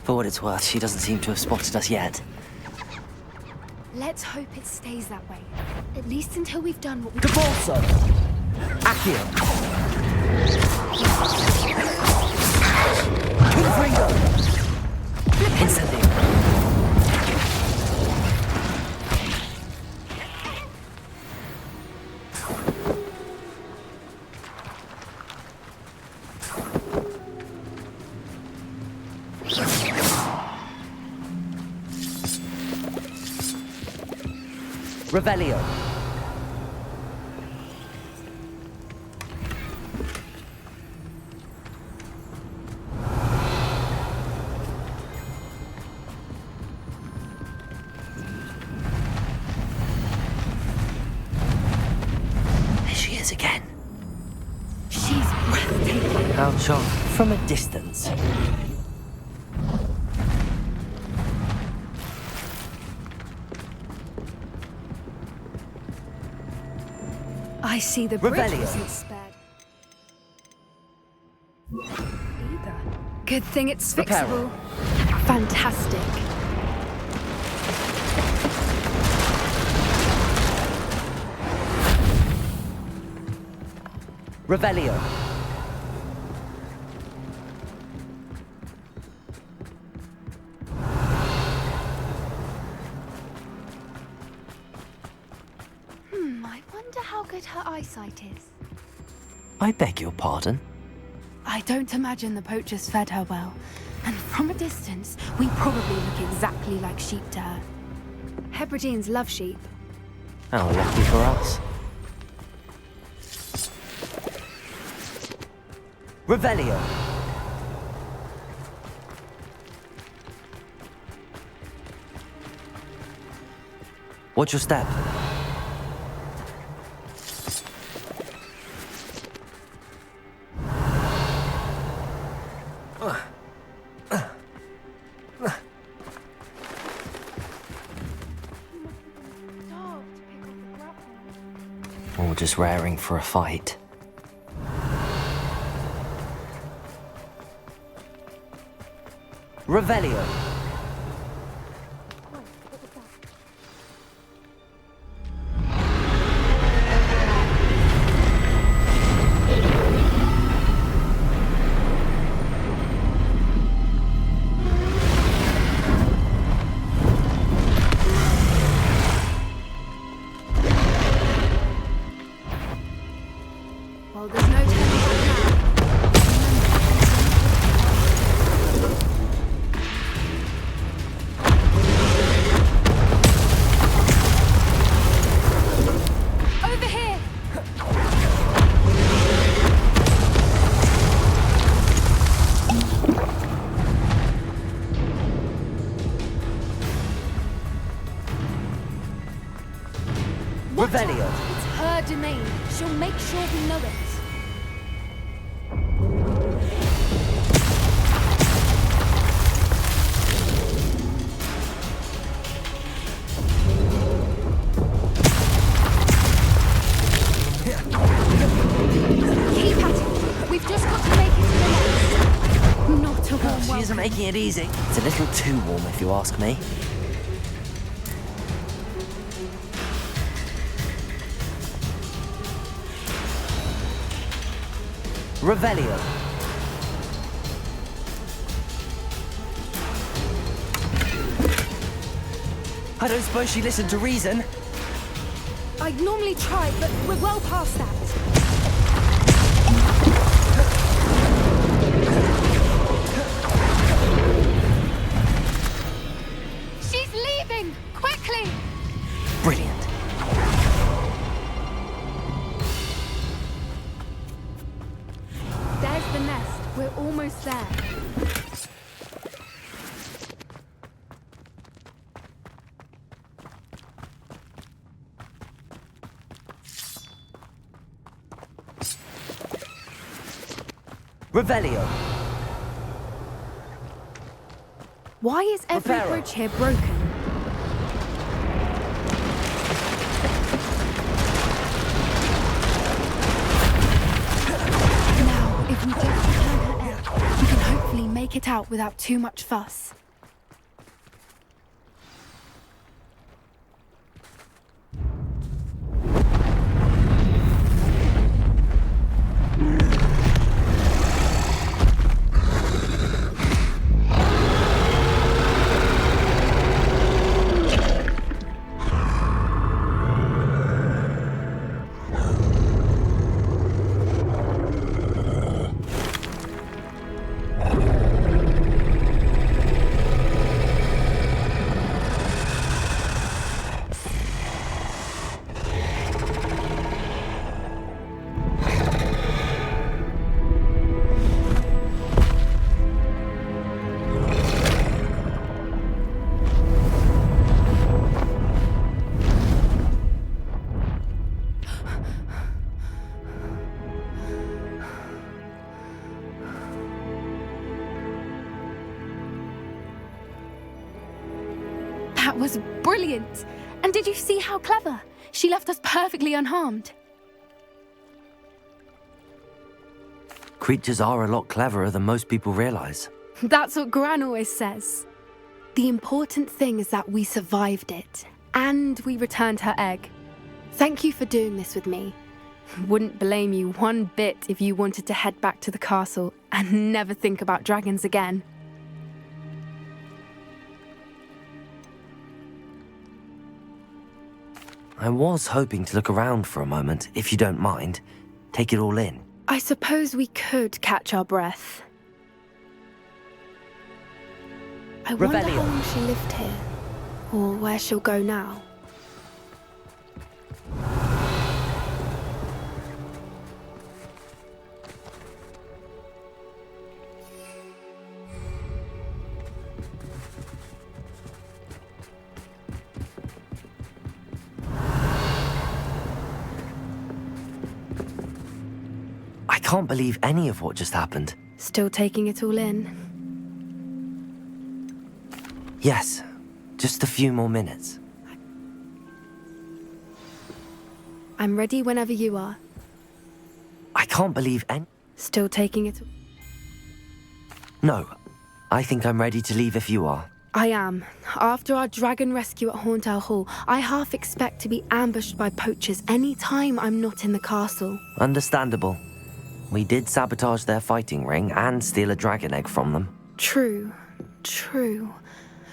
For what it's worth, she doesn't seem to have spotted us yet. Let's hope it stays that way. At least until we've done what we Cabalso. Accio. Confringo. Incendio. Revelio. Again. She's breathtaking. How charming. From a distance. I see the bridge Revelio. wasn't spared. Either. Good thing it's fixable. Fantastic. Revelio. I wonder how good her eyesight is. I beg your pardon? I don't imagine the poachers fed her well. And from a distance, we probably look exactly like sheep to her. Hebrideans love sheep. How lucky for us. Revelio. Watch your step. Or just raring for a fight. Revelio. sure we know it. Keep at it. We've just got to make it to the next. Not a warm She welcome. isn't making it easy. It's a little too warm, if you ask me. Revelio. I don't suppose she listened to reason. I'd normally try, but we're well past that. She's leaving! Quickly! Brilliant. There's the nest. We're almost there. Revelio. Why is every Reparo. bridge here broken? Now, if we just return her egg, we can hopefully make it out without too much fuss. That was brilliant! And did you see how clever? She left us perfectly unharmed. Creatures are a lot cleverer than most people realize. That's what Gran always says. The important thing is that we survived it, and we returned her egg. Thank you for doing this with me. Wouldn't blame you one bit if you wanted to head back to the castle and never think about dragons again. I was hoping to look around for a moment, if you don't mind. Take it all in. I suppose we could catch our breath. I wonder how long she lived here, or where she'll go now. I can't believe any of what just happened. Still taking it all in? Yes, just a few more minutes. I'm ready whenever you are. I can't believe any... Still taking it... No, I think I'm ready to leave if you are. I am. After our dragon rescue at Hauntowl Hall, I half expect to be ambushed by poachers any time I'm not in the castle. Understandable. We did sabotage their fighting ring and steal a dragon egg from them. True. True.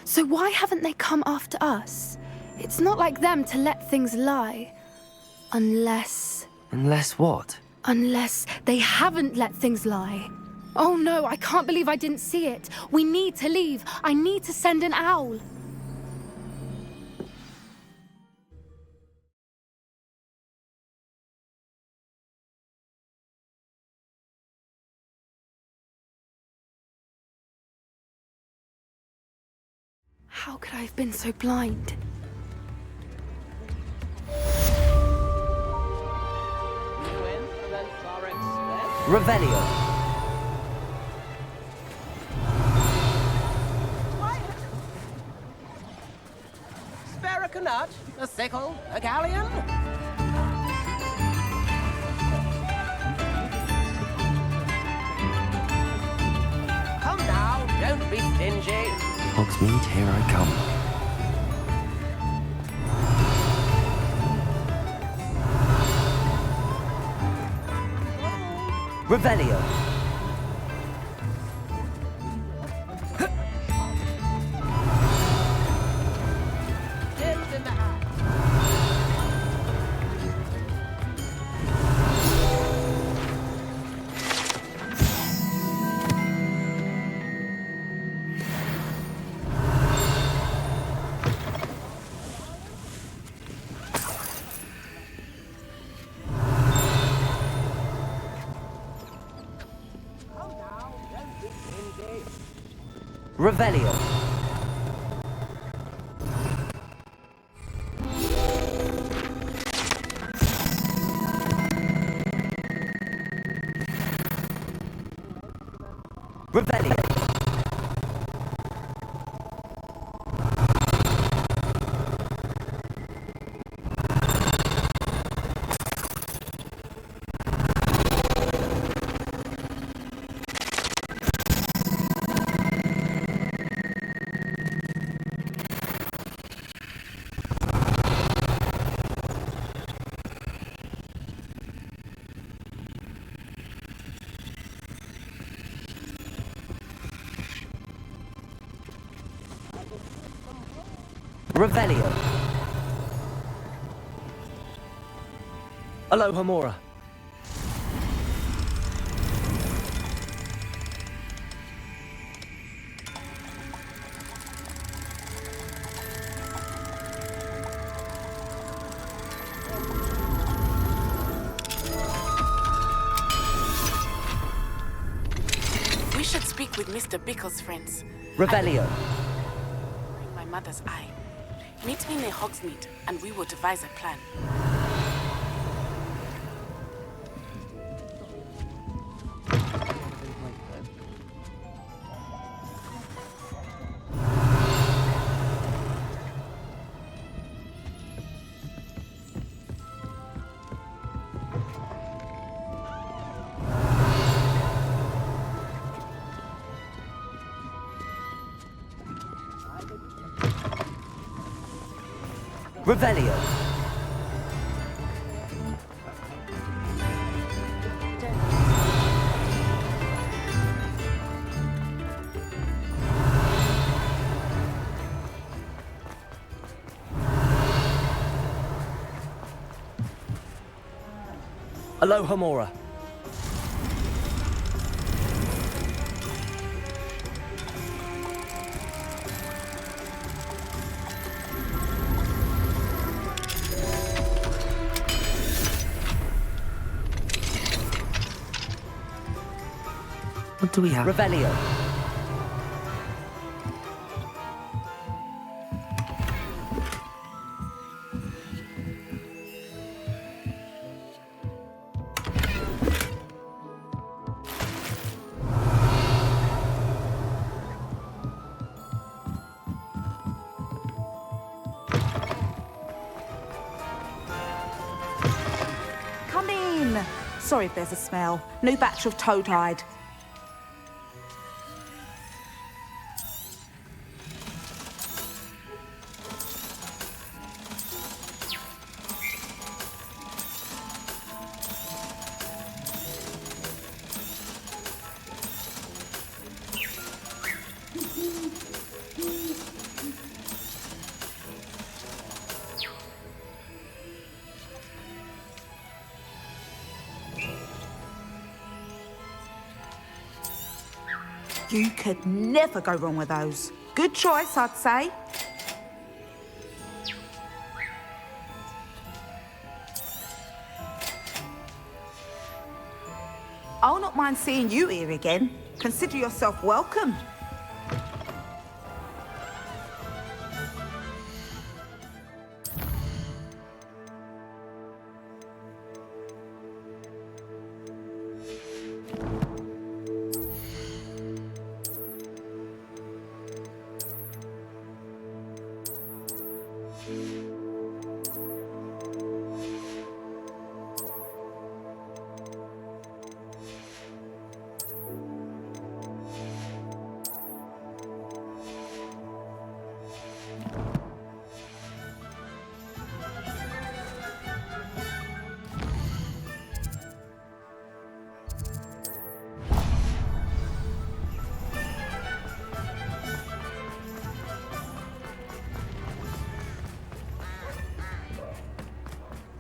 So why haven't they come after us? It's not like them to let things lie. Unless... Unless what? Unless they haven't let things lie. Oh no, I can't believe I didn't see it. We need to leave. I need to send an owl. How could I have been so blind? New ends Revelio. Spare a canut, a sickle, a galleon. Come now, don't be stingy. Hogsmeade, here I come. Revelio. Tips in the hat. Revelio. Revelio. Revelio. Alohomora. We should speak with Mr. Bickle's friends. Revelio. In my mother's eye. Meet me near Hogsmeade, and we will devise a plan. Revelio. Alohomora. What do we have? Revelio. Come in. Sorry if there's a smell. New batch of toad-hide. You could never go wrong with those. Good choice, I'd say. I'll not mind seeing you here again. Consider yourself welcome.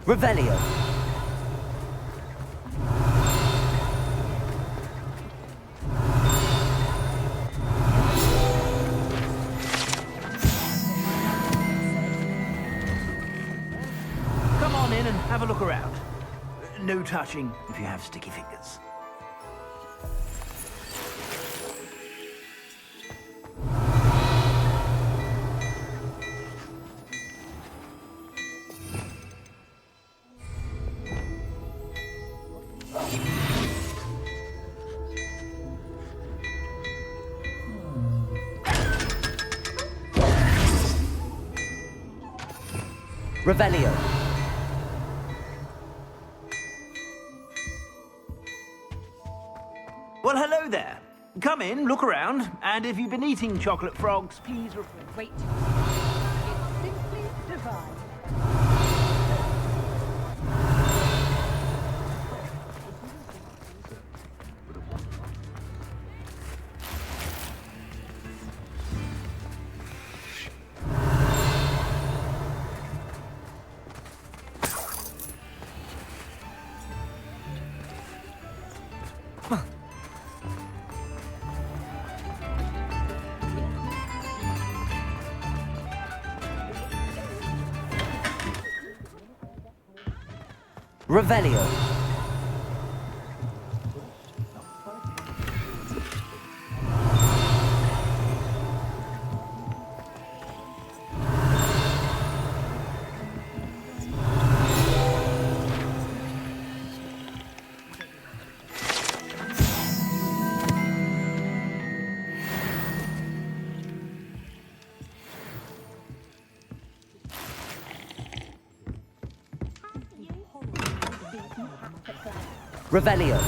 Revelio. Come on in and have a look around. No touching if you have sticky fingers. Revelio. Well, hello there. Come in, look around, and if you've been eating chocolate frogs, please report. Wait. It's simply divine. Revelio. Revelio.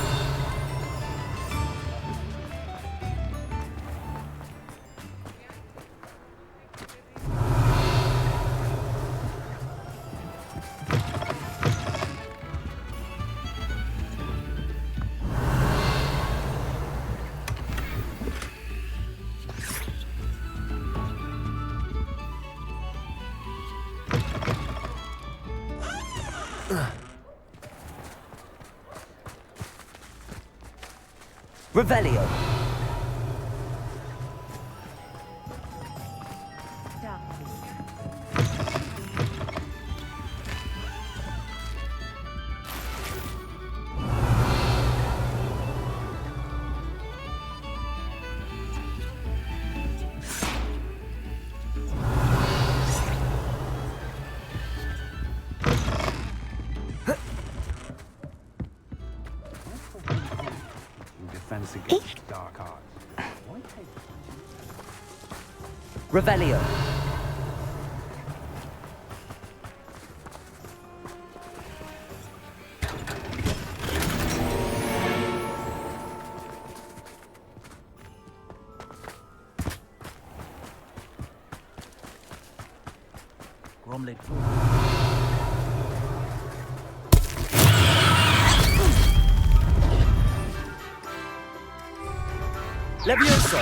Revelio. Defense against dark arts. Revelio. Gromlin. Levioso.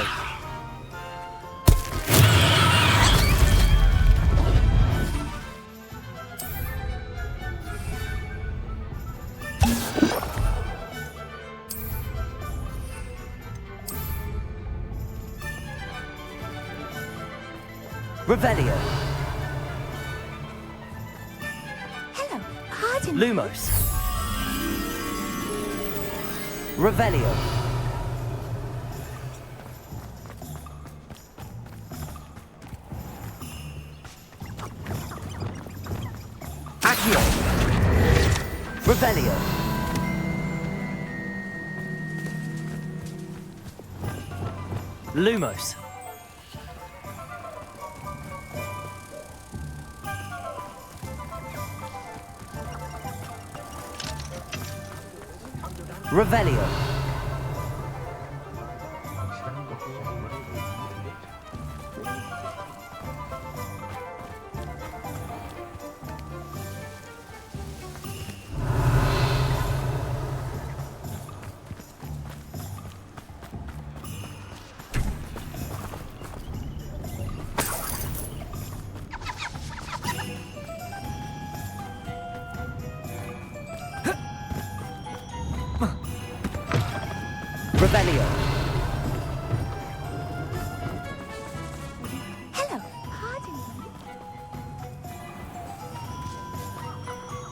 Revelio. Hello, pardon. Lumos. Revelio. Accio. Revelio. Lumos. Revelio.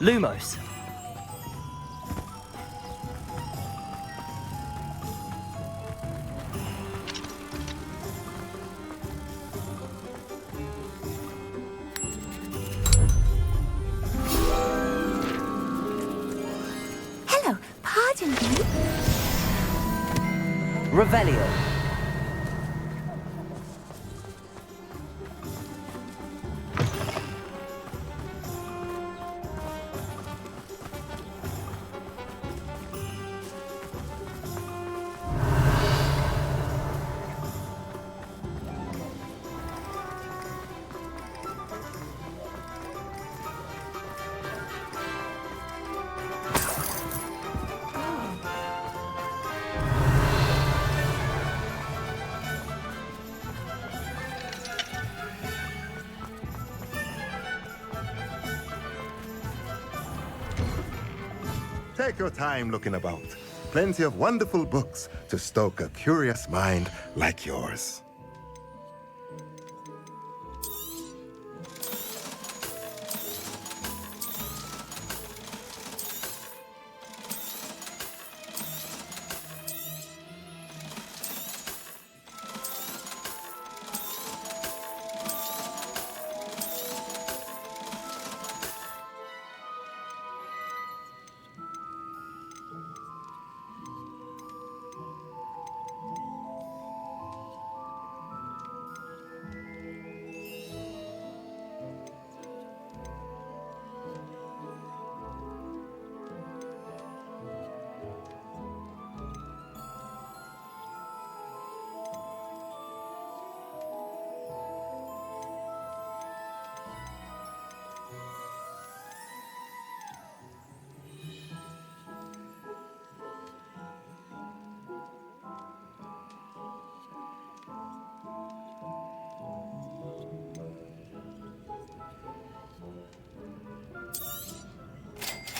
Lumos. Hello, pardon me. Revelio. Take your time looking about. Plenty of wonderful books to stoke a curious mind like yours.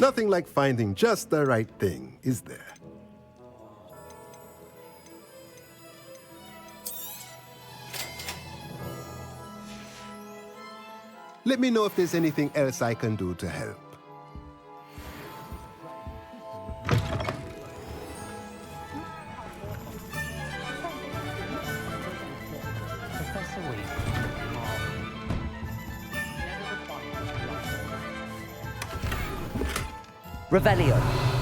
Nothing like finding just the right thing, is there? Let me know if there's anything else I can do to help. Revelio.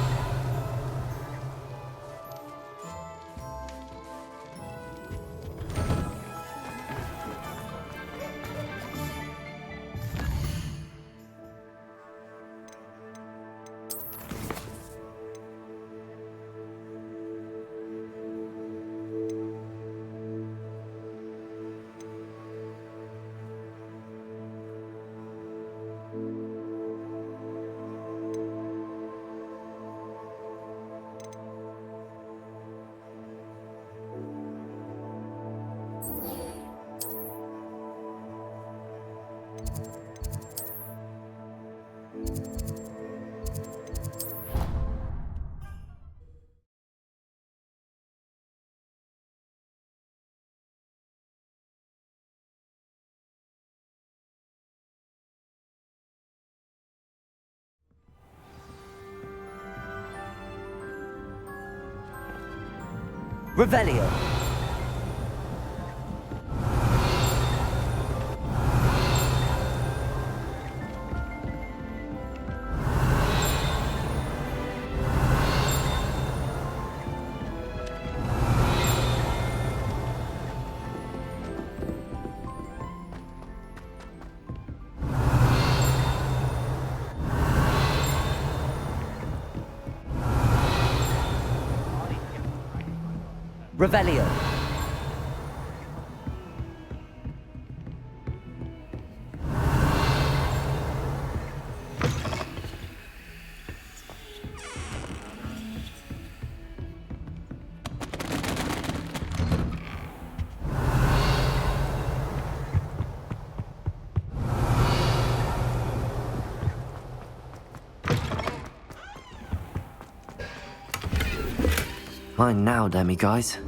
Revelio. Revelio. Mine now, Demi guys.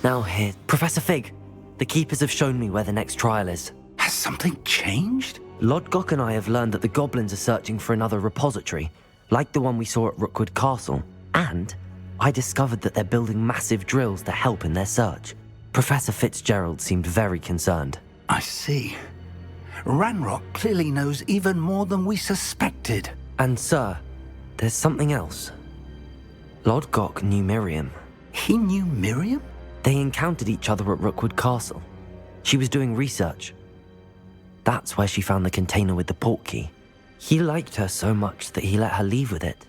Now here, Professor Fig. The Keepers have shown me where the next trial is. Has something changed? Lodgok and I have learned that the goblins are searching for another repository, like the one we saw at Rookwood Castle. And I discovered that they're building massive drills to help in their search. Professor Fitzgerald seemed very concerned. I see. Ranrock clearly knows even more than we suspected. And sir, there's something else. Lodgok knew Miriam. He knew Miriam? They encountered each other at Rookwood Castle. She was doing research. That's where she found the container with the portkey. He liked her so much that he let her leave with it,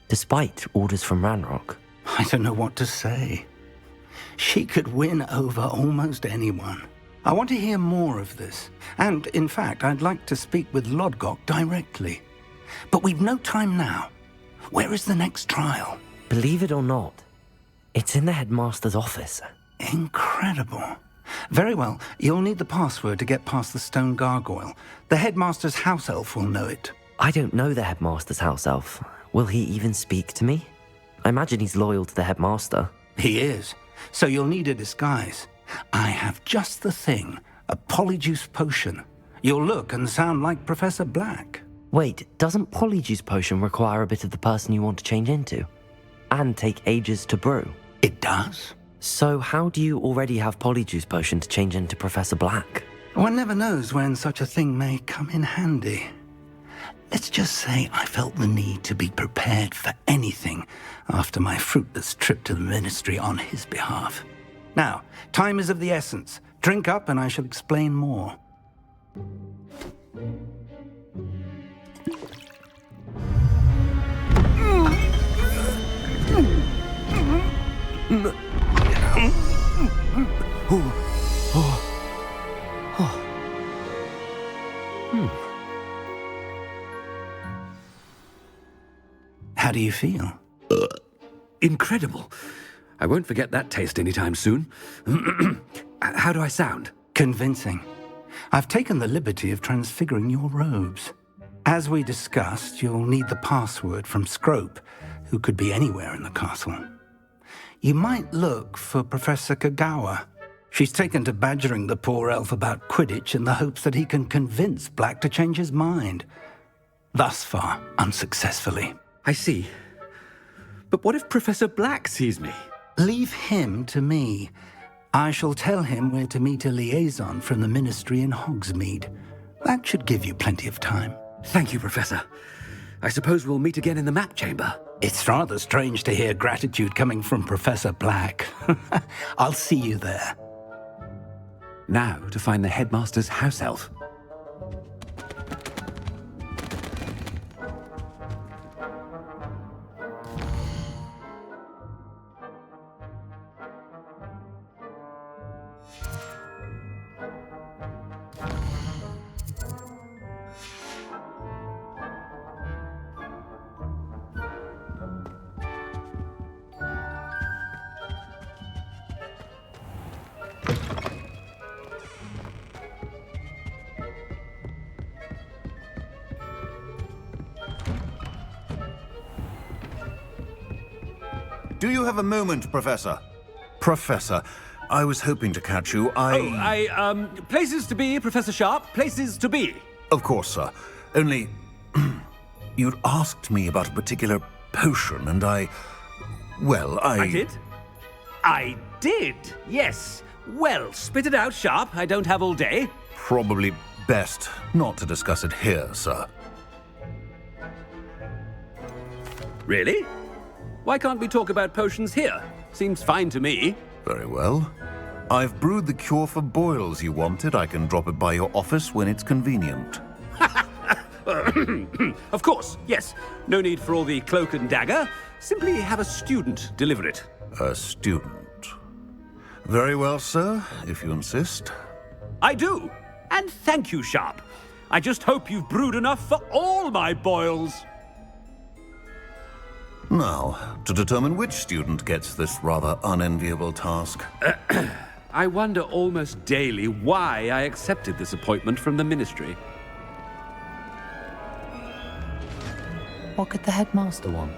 despite orders from Ranrock. I don't know what to say. She could win over almost anyone. I want to hear more of this. And, in fact, I'd like to speak with Lodgok directly. But we've no time now. Where is the next trial? Believe it or not, it's in the headmaster's office. Incredible. Very well, you'll need the password to get past the stone gargoyle. The headmaster's house elf will know it. I don't know the headmaster's house elf. Will he even speak to me? I imagine he's loyal to the headmaster. He is. So you'll need a disguise. I have just the thing, a polyjuice potion. You'll look and sound like Professor Black. Wait, doesn't polyjuice potion require a bit of the person you want to change into? And take ages to brew? It does. So how do you already have polyjuice potion to change into Professor Black? One never knows when such a thing may come in handy. Let's just say I felt the need to be prepared for anything after my fruitless trip to the Ministry on his behalf. Now, time is of the essence. Drink up and I shall explain more. How do you feel? Incredible. I won't forget that taste anytime soon. How do I sound? Convincing. I've taken the liberty of transfiguring your robes. As we discussed, you'll need the password from Scrope, who could be anywhere in the castle. You might look for Professor Kagawa. She's taken to badgering the poor elf about Quidditch in the hopes that he can convince Black to change his mind. Thus far, unsuccessfully. I see. But what if Professor Black sees me? Leave him to me. I shall tell him where to meet a liaison from the Ministry in Hogsmeade. That should give you plenty of time. Thank you, Professor. I suppose we'll meet again in the map chamber. It's rather strange to hear gratitude coming from Professor Black. I'll see you there. Now to find the headmaster's house elf. Do you have a moment, Professor? Professor, I was hoping to catch you. Places to be, Professor Sharp. Places to be. Of course, sir. Only, you'd asked me about a particular potion, and I did? I did, yes. Well, spit it out, Sharp. I don't have all day. Probably best not to discuss it here, sir. Really? Why can't we talk about potions here? Seems fine to me. Very well. I've brewed the cure for boils you wanted. I can drop it by your office when it's convenient. Of course, yes. No need for all the cloak and dagger. Simply have a student deliver it. A student? Very well, sir, if you insist. I do. And thank you, Sharp. I just hope you've brewed enough for all my boils. Now, to determine which student gets this rather unenviable task. I wonder almost daily why I accepted this appointment from the Ministry. What could the headmaster want?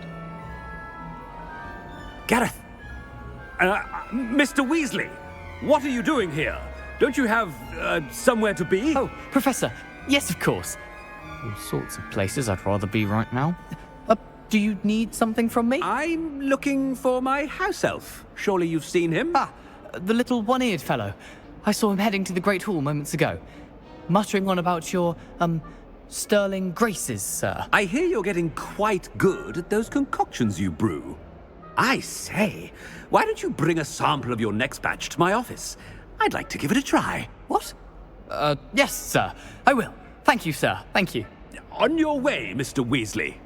Gareth! Mr. Weasley, what are you doing here? Don't you have somewhere to be? Oh, Professor, yes, of course. All sorts of places I'd rather be right now. Do you need something from me? I'm looking for my house elf. Surely you've seen him? Ah, the little one-eared fellow. I saw him heading to the Great Hall moments ago, muttering on about your, sterling graces, sir. I hear you're getting quite good at those concoctions you brew. I say, why don't you bring a sample of your next batch to my office? I'd like to give it a try. What? Yes, sir. I will. Thank you, sir. Thank you. On your way, Mr. Weasley.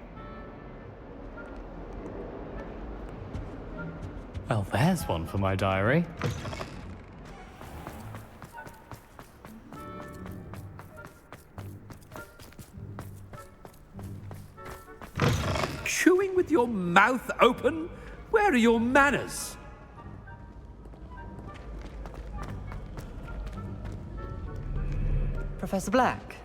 Well, there's one for my diary. Chewing with your mouth open? Where are your manners? Professor Black,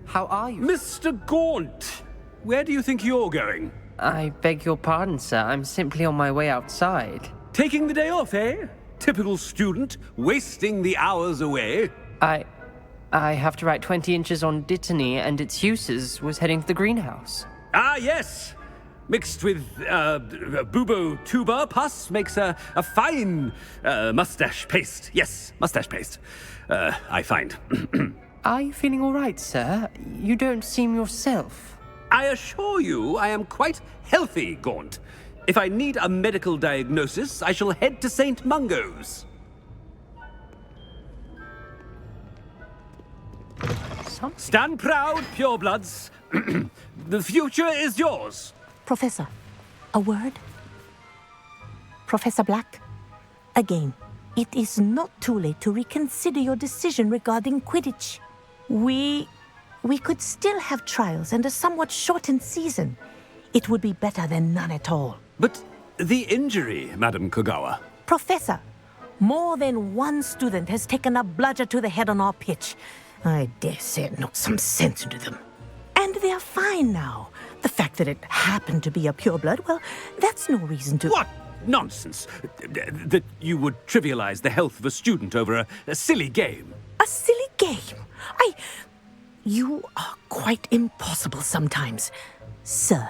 how are you? Mr. Gaunt, where do you think you're going? I beg your pardon, sir. I'm simply on my way outside. Taking the day off, eh? Typical student, wasting the hours away. I have to write 20 inches on Dittany and its uses. Was heading to the greenhouse. Ah, yes. Mixed with bubo tuber pus makes a fine mustache paste. Yes, mustache paste. I find. Are you feeling all right, sir? You don't seem yourself. I assure you I am quite healthy, Gaunt. If I need a medical diagnosis, I shall head to St. Mungo's. Stand proud, purebloods. The future is yours. Professor, a word? Professor Black, again, it is not too late to reconsider your decision regarding Quidditch. We could still have trials and a somewhat shortened season. It would be better than none at all. But The injury, Madam Kogawa. Professor, more than one student has taken a bludger to the head on our pitch. I dare say it knocked some sense into them. And they're fine now. The fact that it happened to be a pureblood, well, that's no reason to... What nonsense! That you would trivialize the health of a student over a silly game. A silly game? You are quite impossible sometimes. Sir,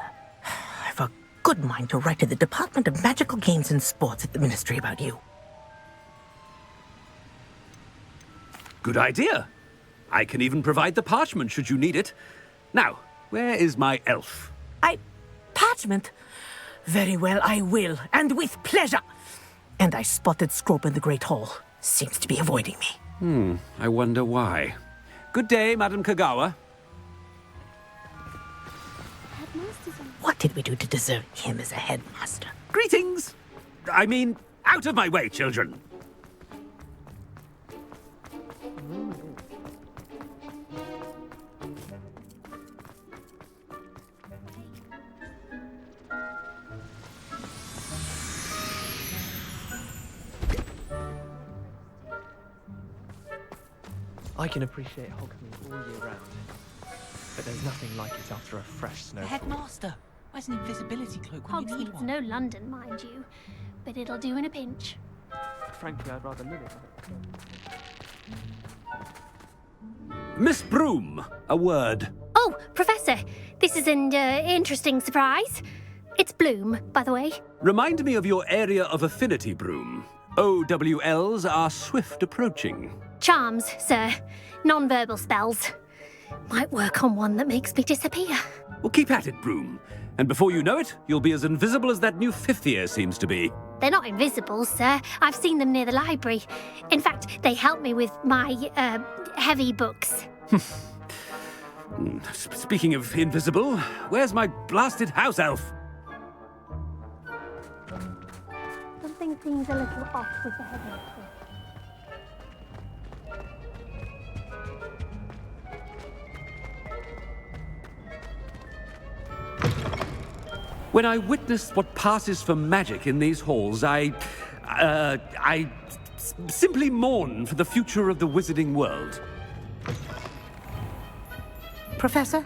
I've a good mind to write to the Department of Magical Games and Sports at the Ministry about you. Good idea. I can even provide the parchment should you need it. Now, where is my elf? Parchment? Very well, I will, and with pleasure. And I spotted Scrope in the Great Hall. Seems to be avoiding me. I wonder why. Good day, Madam Kogawa. What did we do to deserve him as a headmaster? Greetings! I mean, out of my way, children. I can appreciate Hogsmeade all year round, but there's nothing like it after a fresh snowfall. Headmaster, where's an invisibility cloak when you need Hogsmeade's one? no London, mind you, but it'll do in a pinch. Frankly, I'd rather live it. Miss Broom, a word. Oh, Professor, this is an interesting surprise. It's Bloom, by the way. Remind me of your area of affinity, Broom. OWLs are swift approaching. Charms, sir. Non-verbal spells. Might work on one that makes me disappear. Well, keep at it, Broom. And before you know it, you'll be as invisible as that new fifth year seems to be. They're not invisible, sir. I've seen them near the library. In fact, they help me with my, heavy books. Speaking of invisible, where's my blasted house elf? Something seems a little off with the headmaster. When I witness what passes for magic in these halls, I simply mourn for the future of the wizarding world. Professor,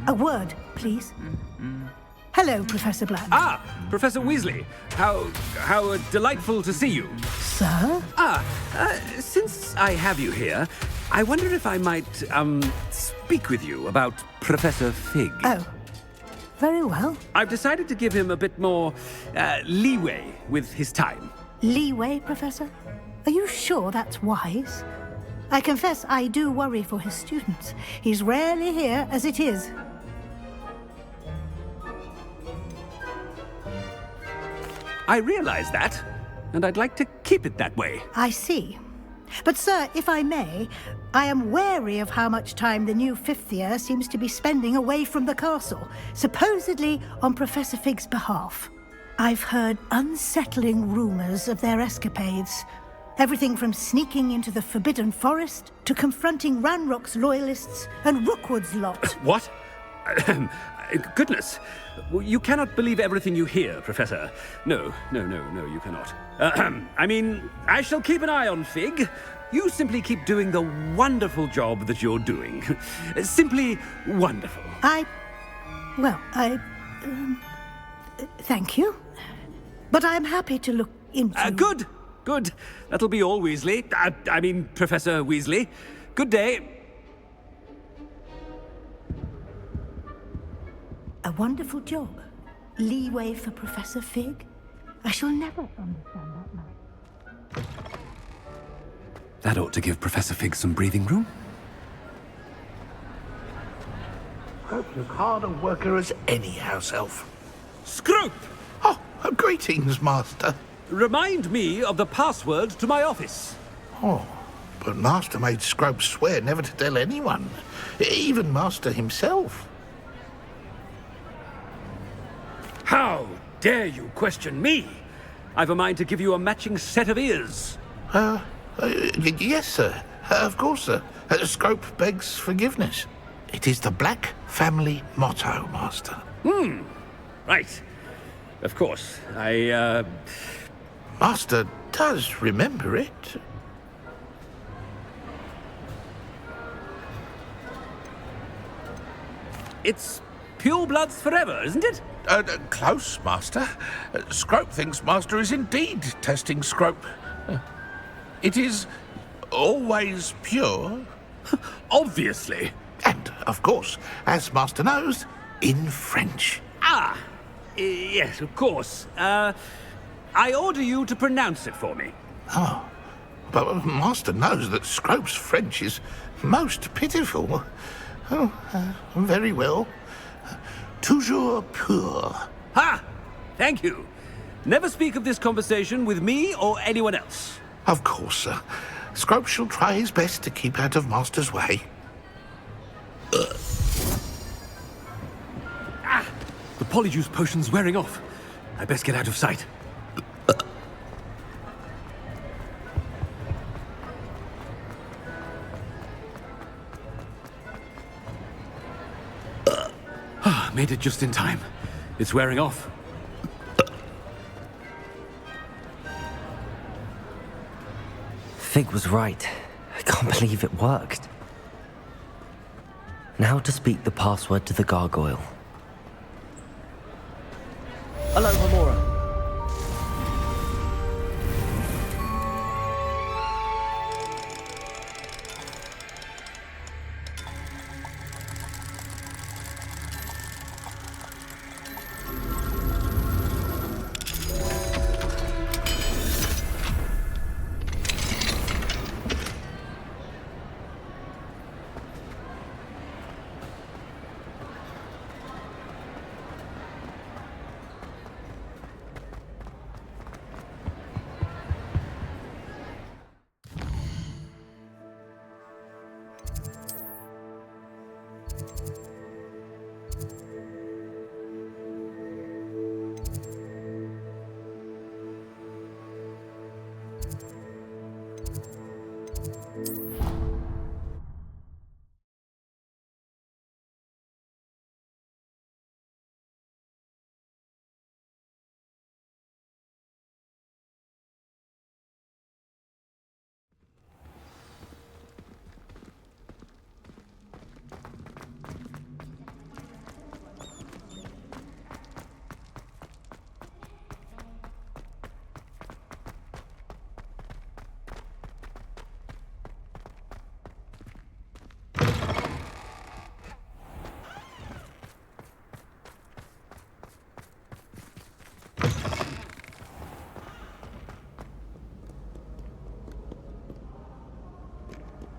a word, please. Hello, Professor Black. Ah, Professor Weasley. How delightful to see you. Sir? Since I have you here, I wonder if I might, speak with you about Professor Fig. Oh. Very well. I've decided to give him a bit more leeway with his time. Leeway, Professor? Are you sure that's wise? I confess I do worry for his students. He's rarely here as it is. I realize that, and I'd like to keep it that way. I see. But, sir, if I may, I am wary of how much time the new fifth year seems to be spending away from the castle, supposedly on Professor Fig's behalf. I've heard unsettling rumors of their escapades. Everything from sneaking into the Forbidden Forest to confronting Ranrock's loyalists and Rookwood's lot. What? Goodness. You cannot believe everything you hear, Professor. No, you cannot. I mean, I shall keep an eye on Fig. You simply keep doing the wonderful job that you're doing. Simply wonderful. Thank you. But I'm happy to look into... Good. That'll be all, Weasley. I mean, Professor Weasley. Good day. A wonderful job. Leeway for Professor Fig. I shall never understand that man. That ought to give Professor Fig some breathing room. Scrope's as hard a worker as any house elf. Scrope! Oh, greetings, Master. Remind me of the password to my office. Oh, but Master made Scrope swear never to tell anyone, even Master himself. How dare you question me? I've a mind to give you a matching set of ears. Yes, sir. Of course, sir. Scrope begs forgiveness. It is the Black family motto, Master. Right. Of course. I, Master does remember it. It's pure bloods forever, isn't it? Close, Master. Scrope thinks Master is indeed testing Scrope. It is always pure. Obviously. And, of course, as Master knows, in French. Ah! Yes, of course. I order you to pronounce it for me. Oh, but Master knows that Scrope's French is most pitiful. Oh, very well. Toujours pur. Ha! Thank you. Never speak of this conversation with me or anyone else. Of course, sir. Scrope shall try his best to keep out of Master's way. Ah! The polyjuice potion's wearing off. I best get out of sight. Made it just in time. It's wearing off. Fig was right. I can't believe it worked. Now to speak the password to the gargoyle. Hello, Homora.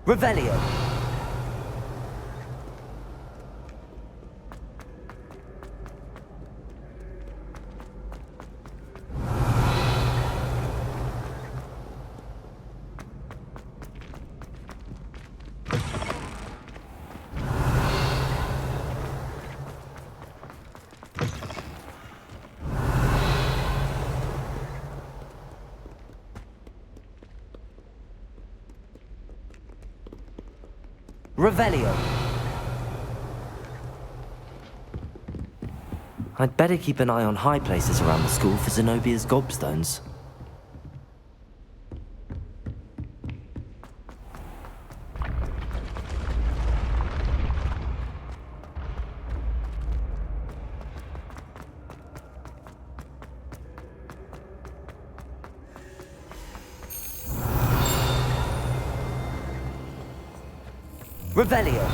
Revelio. Revelio. I'd better keep an eye on high places around the school for Zenobia's gobstones. Revelio.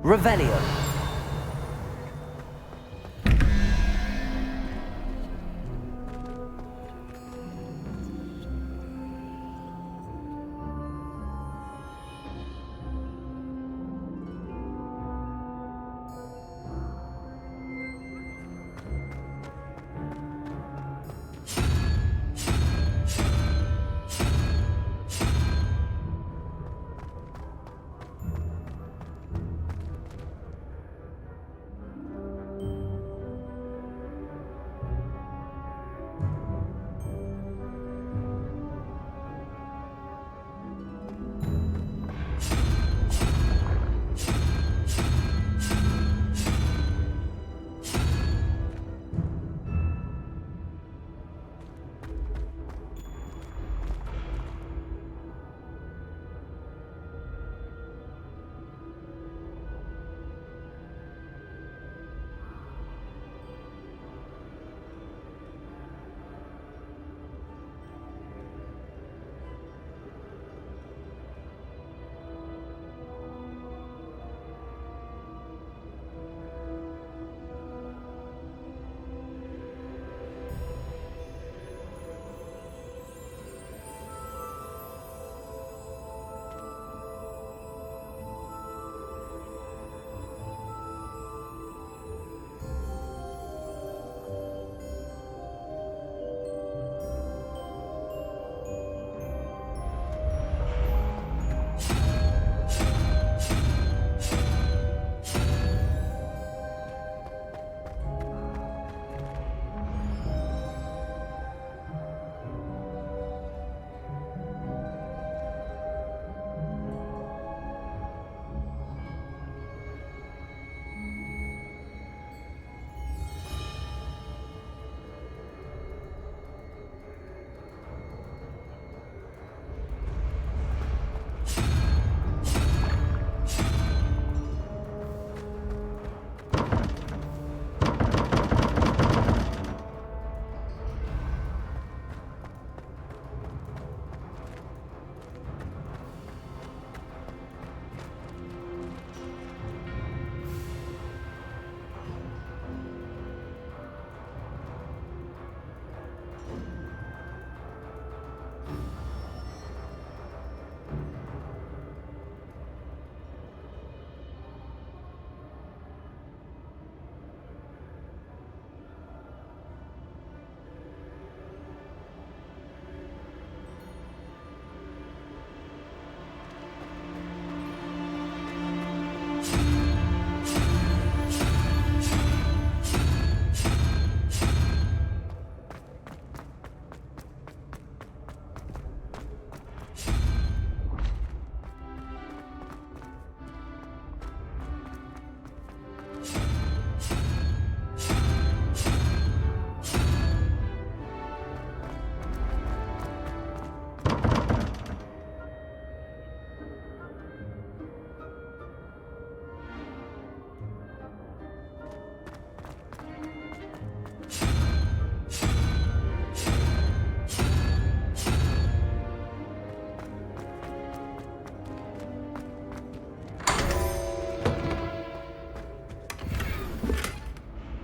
Revelio.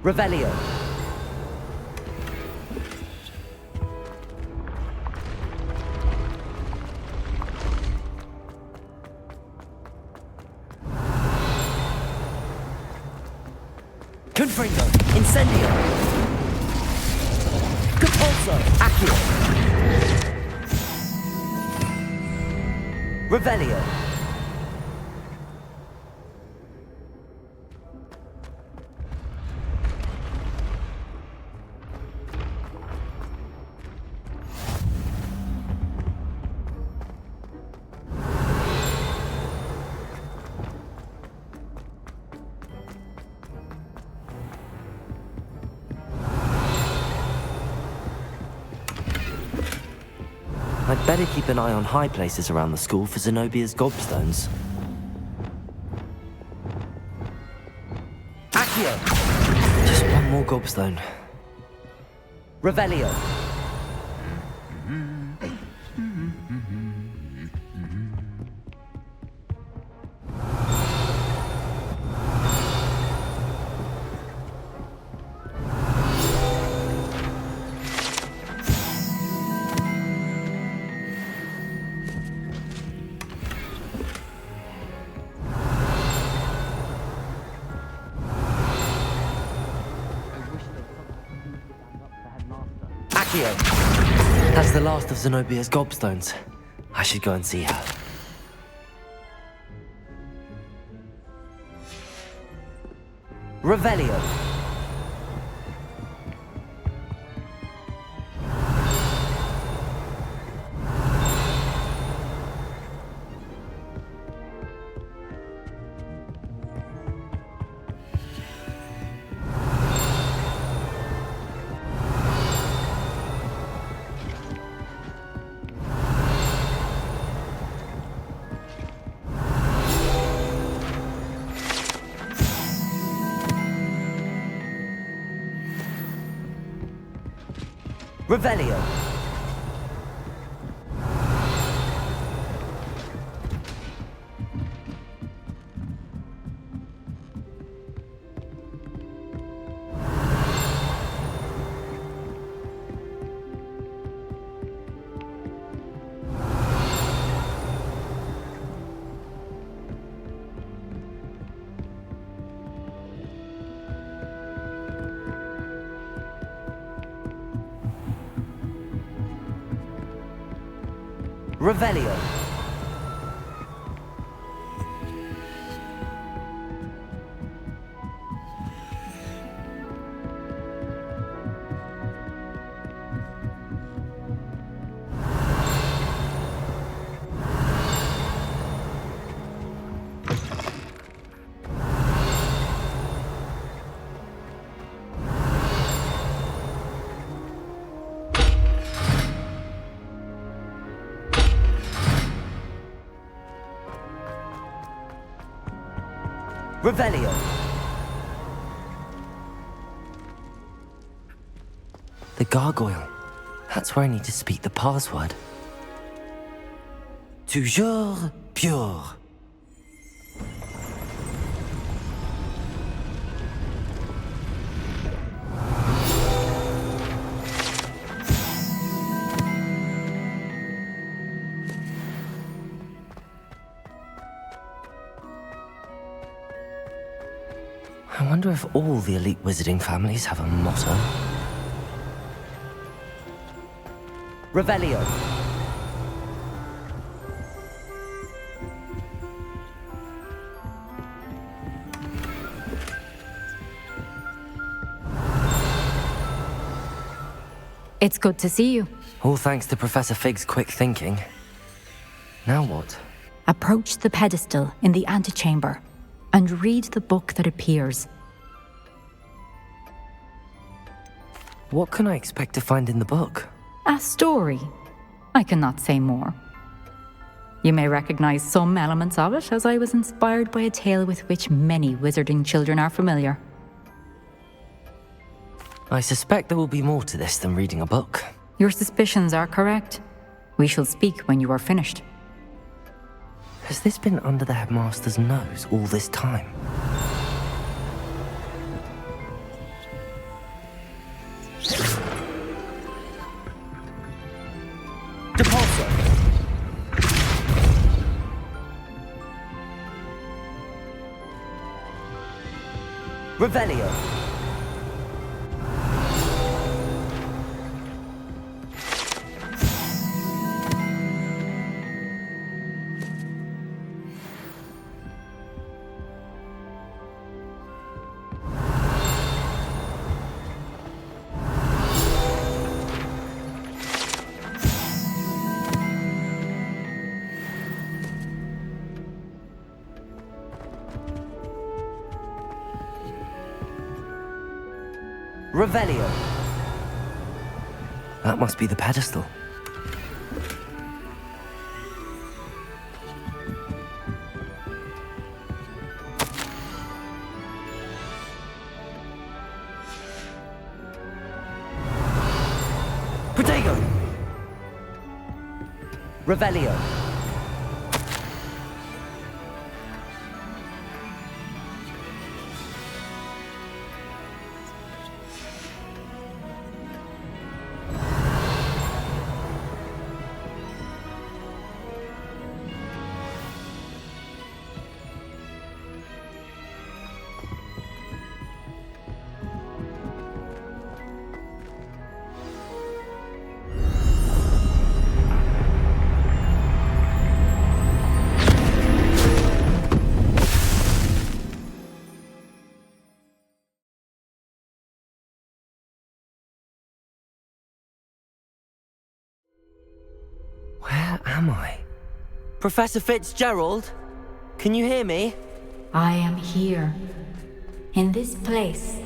Revelio. Confringo. Incendio. Compulso. Accio. Revelio. I'd better keep an eye on high places around the school for Zenobia's gobstones. Accio! Just one more gobstone. Revelio. That's the last of Zenobia's gobstones. I should go and see her. Revelio. Revelio. Revelio. Revelio. The gargoyle. That's where I need to speak the password. Toujours pure. I wonder if all the elite wizarding families have a motto. Revelio. It's good to see you. All thanks to Professor Fig's quick thinking. Now what? Approach the pedestal in the antechamber and read the book that appears. What can I expect to find in the book? A story. I cannot say more. You may recognize some elements of it, as I was inspired by a tale with which many wizarding children are familiar. I suspect there will be more to this than reading a book. Your suspicions are correct. We shall speak when you are finished. Has this been under the headmaster's nose all this time? closer. Revelio. Revelio. That must be the pedestal. Protego. Revelio. Where am I? Professor Fitzgerald? Can you hear me? I am here. In this place,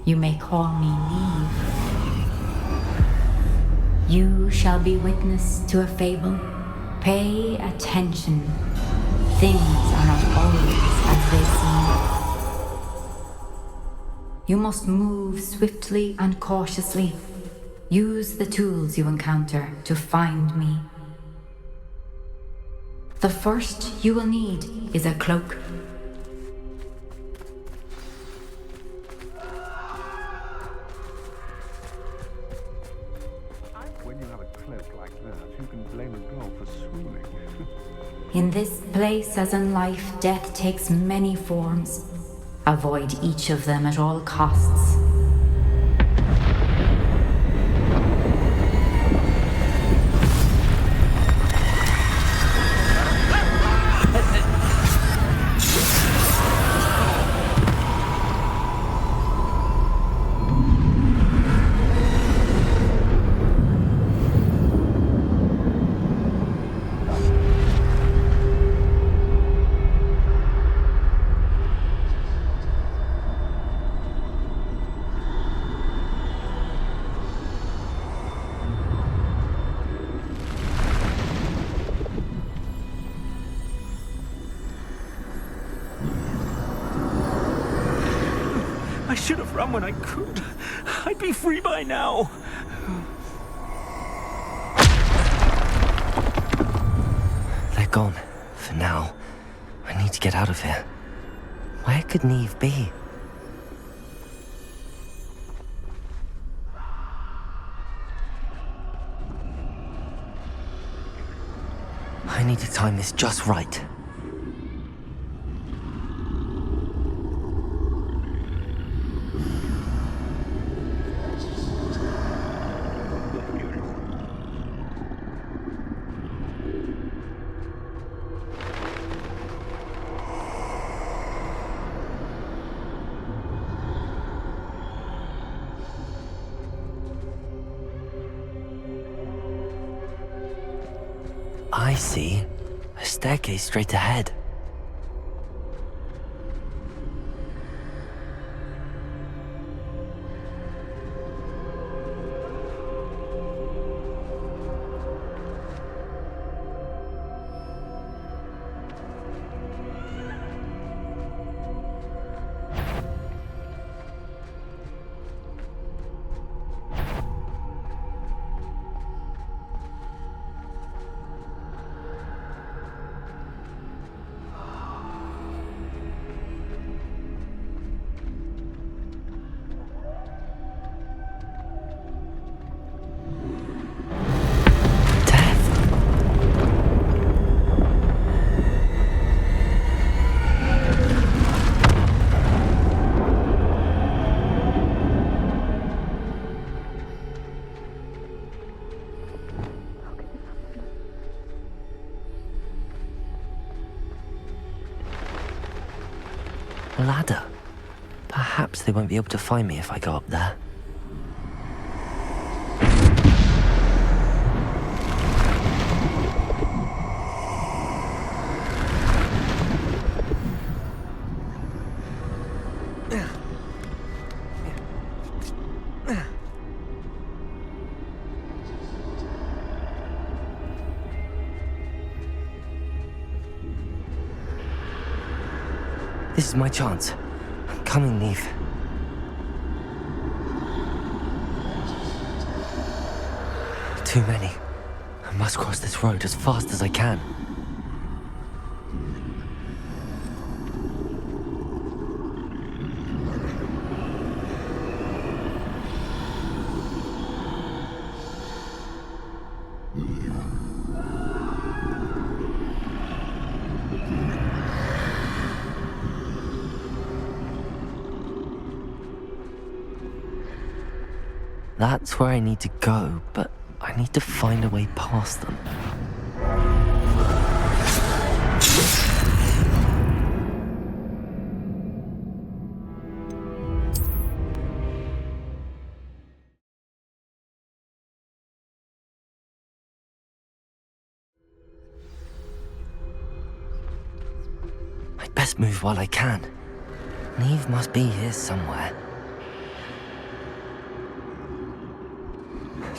you may call me Neve. You shall be witness to a fable. Pay attention. Things are not always as they seem. You must move swiftly and cautiously. Use the tools you encounter to find me. The first you will need is a cloak. When you have a cloak like that, who can blame a girl for swooning? In this place, as in life, death takes many forms. Avoid each of them at all costs. I should have run when I could. I'd be free by now. They're gone. For now. I need to get out of here. Where could Neve be? I need to time this just right. I see. A staircase straight ahead. ladder. Perhaps they won't be able to find me if I go up there. This is my chance. Come and leave. Too many. I must cross this road as fast as I can. That's where I need to go, but I need to find a way past them. I'd best move while I can. Neve must be here somewhere.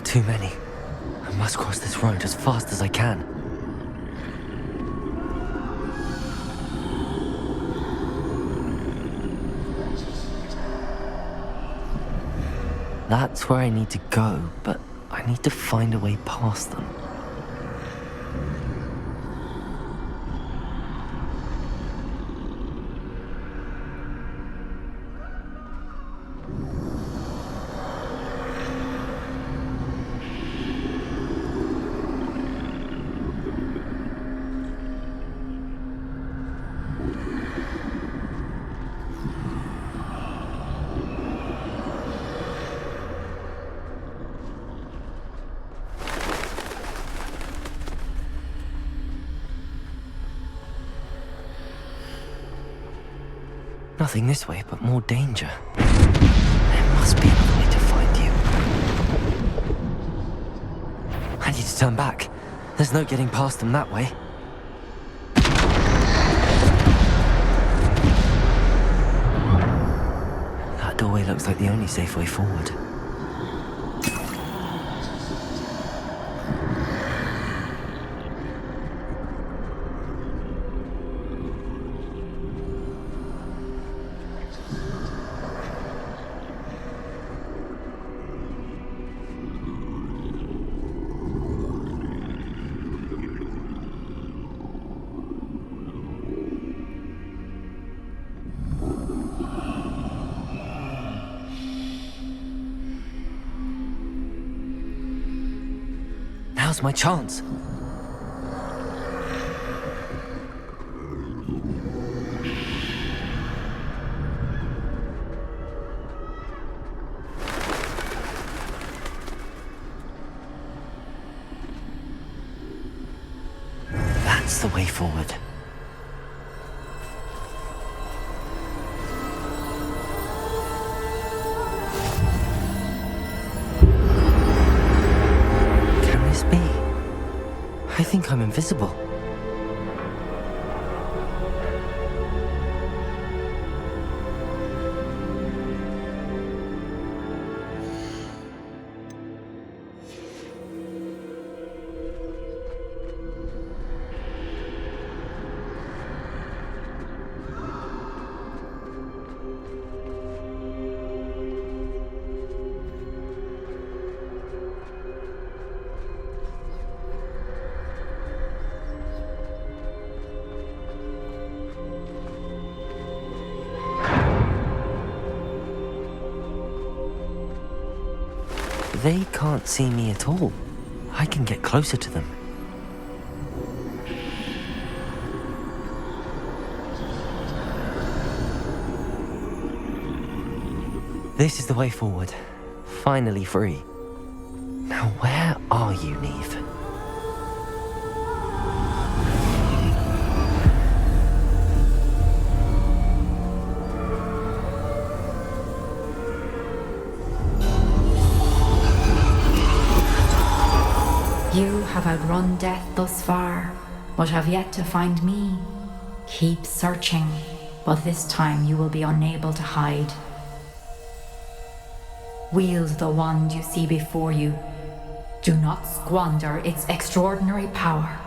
Too many. I must cross this road as fast as I can. That's where I need to go, but I need to find a way past them. Nothing this way, but more danger. There must be another way to find you. I need to turn back. There's no getting past them that way. That doorway looks like the only safe way forward. Now's my chance. That's the way forward. I think I'm invisible. They can't see me at all. I can get closer to them. This is the way forward. Finally free. Now where are you, Neve? outrun death thus far, but have yet to find me. Keep searching, but this time you will be unable to hide. Wield the wand you see before you. Do not squander its extraordinary power.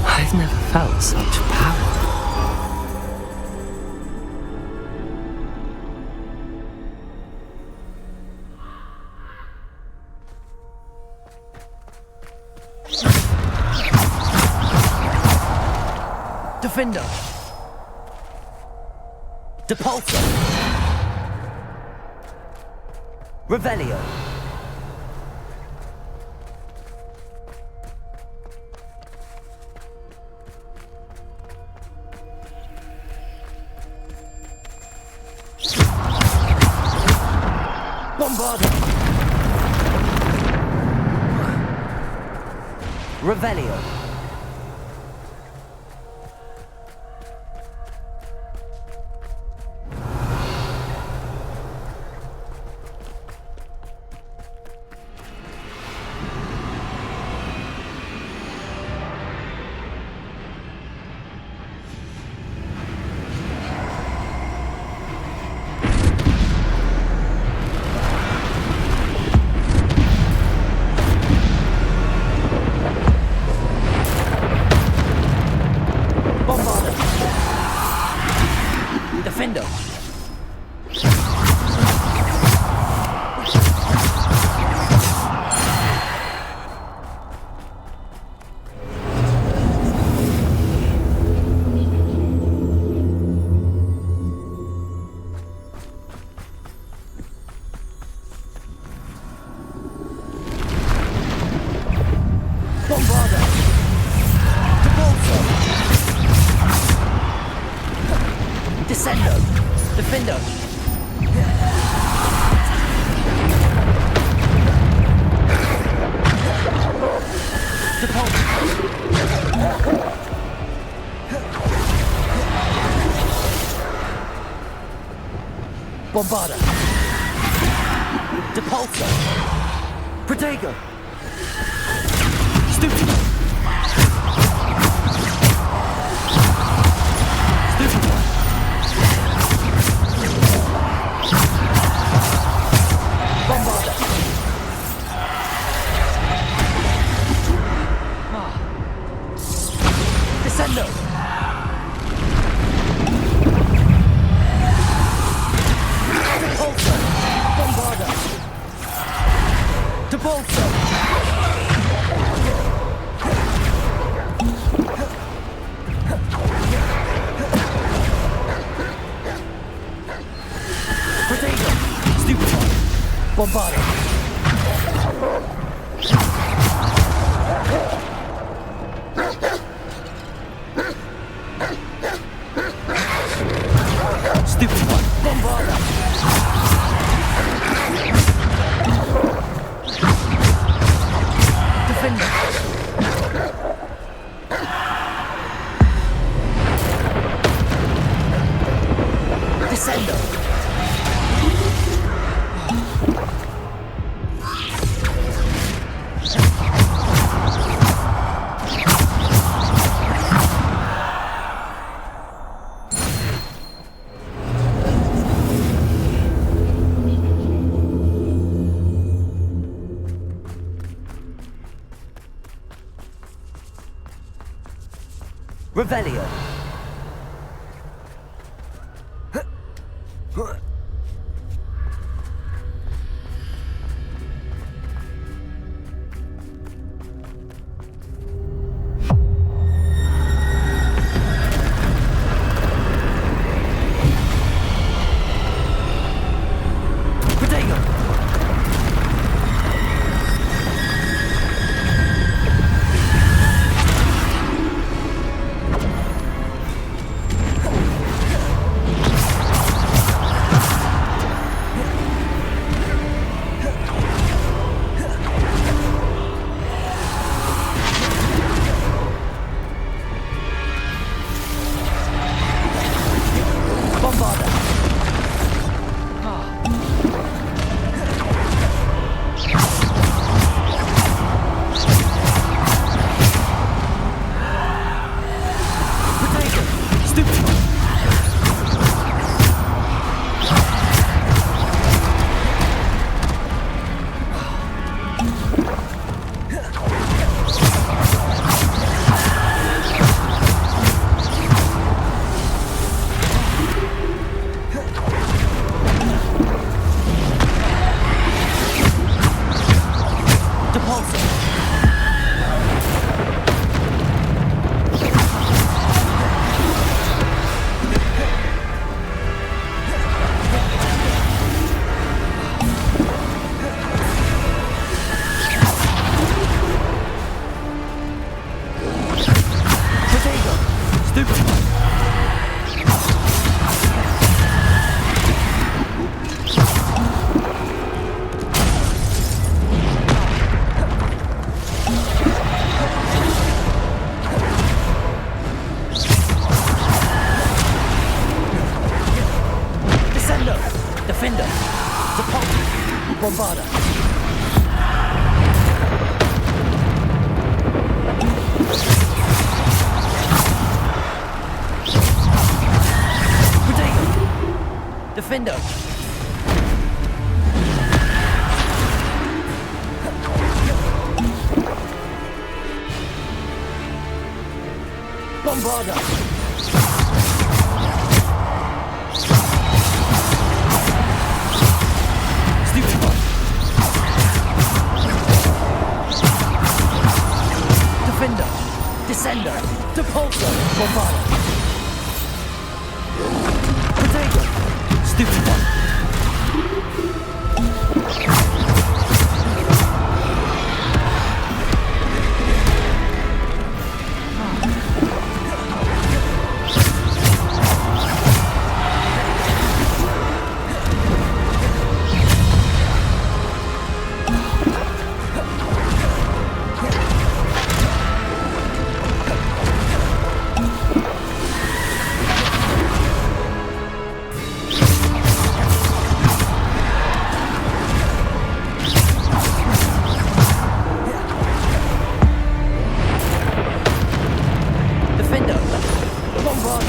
I've never felt such power. Defender! Depulso! Revelio! Bombarda! Revelio! Defender! Bombarda! Depulso! Descendo! Defender! Bombarda! Depulso! Protego! Stupid! Bombarda! Descendo! Depulso! Bombarda! Depulso! Protego! Stupid one! Bombarda! Stupid one! Bombarda! Defender! Descendo! Revelio! Descendo! Defender! Depulso! Bombarda! Protego! Defender! Bombarda! Stupefy! Defender! Descender! Depulso! Bombarda! Protego! Stupefy! Defender! Bombard!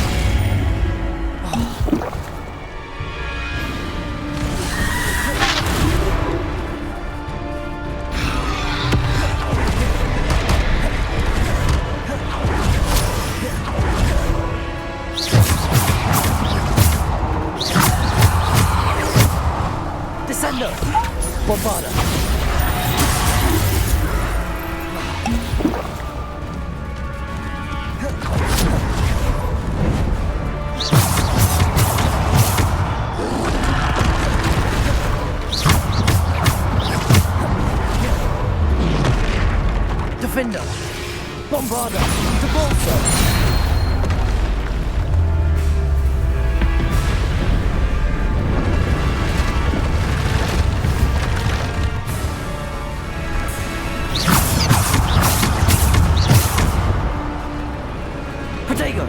Descender! Bombarda! Defender! Bombarda! Depulso! Protego!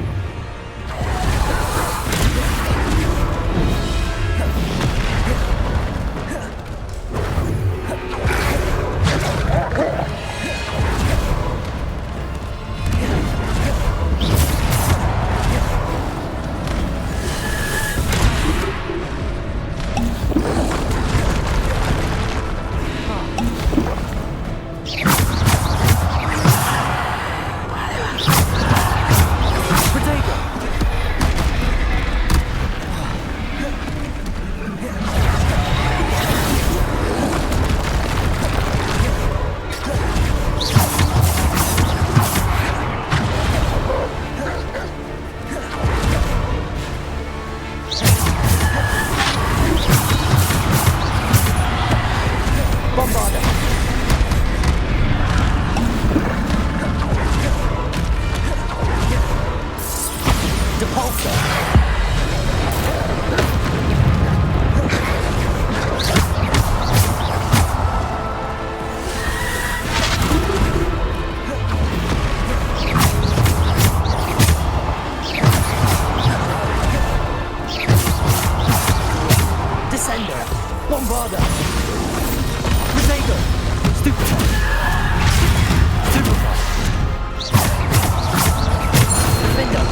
Bombarda! Protego! Stupefy! Stupefy! Defender!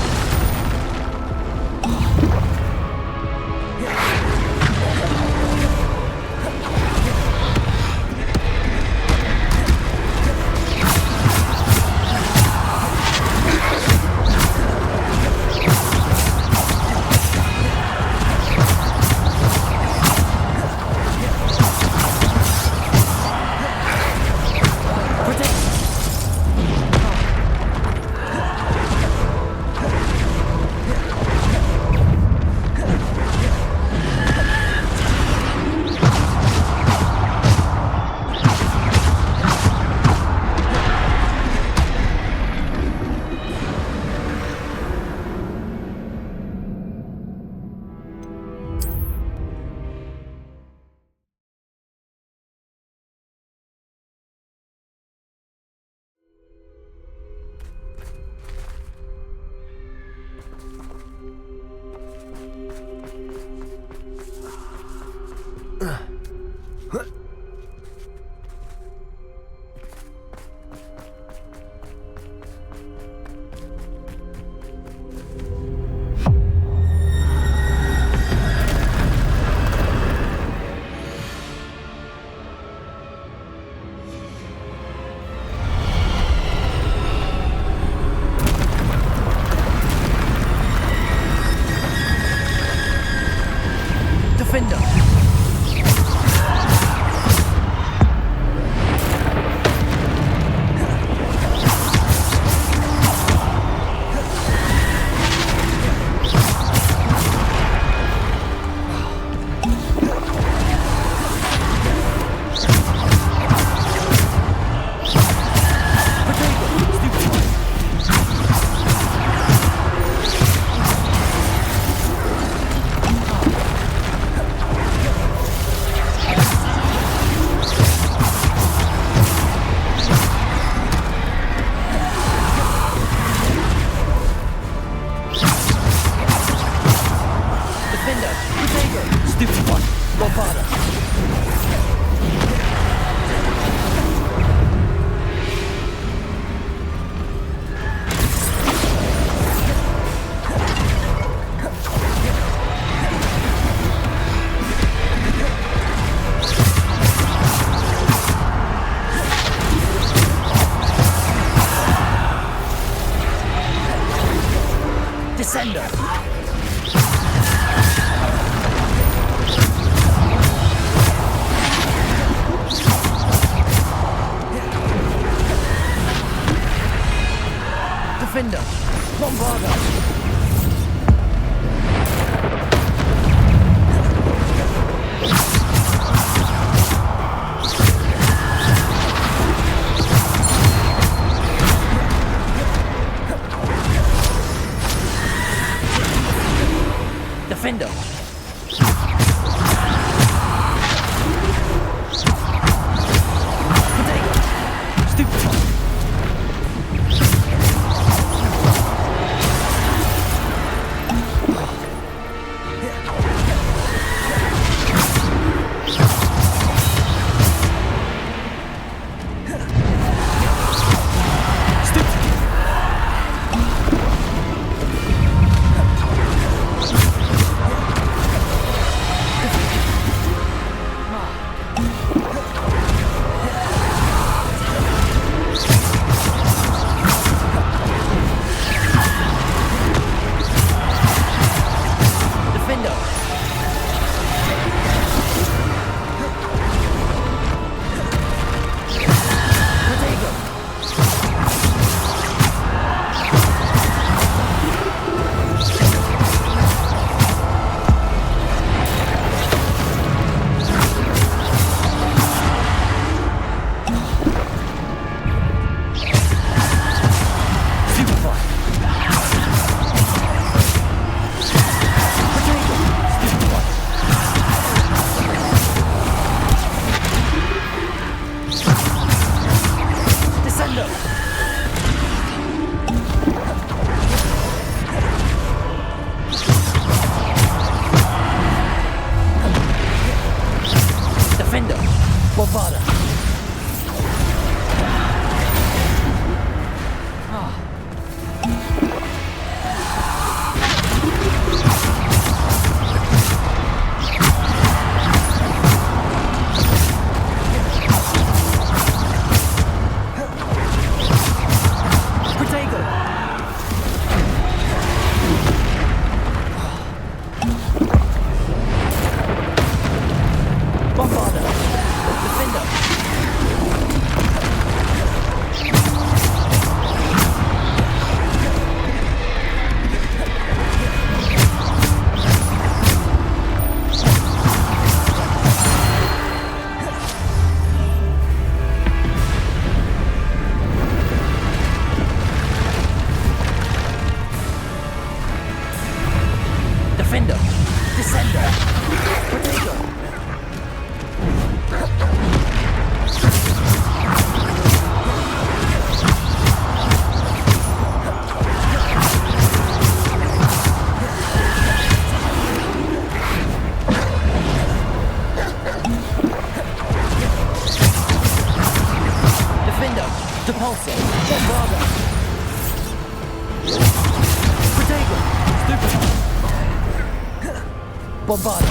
Bombard!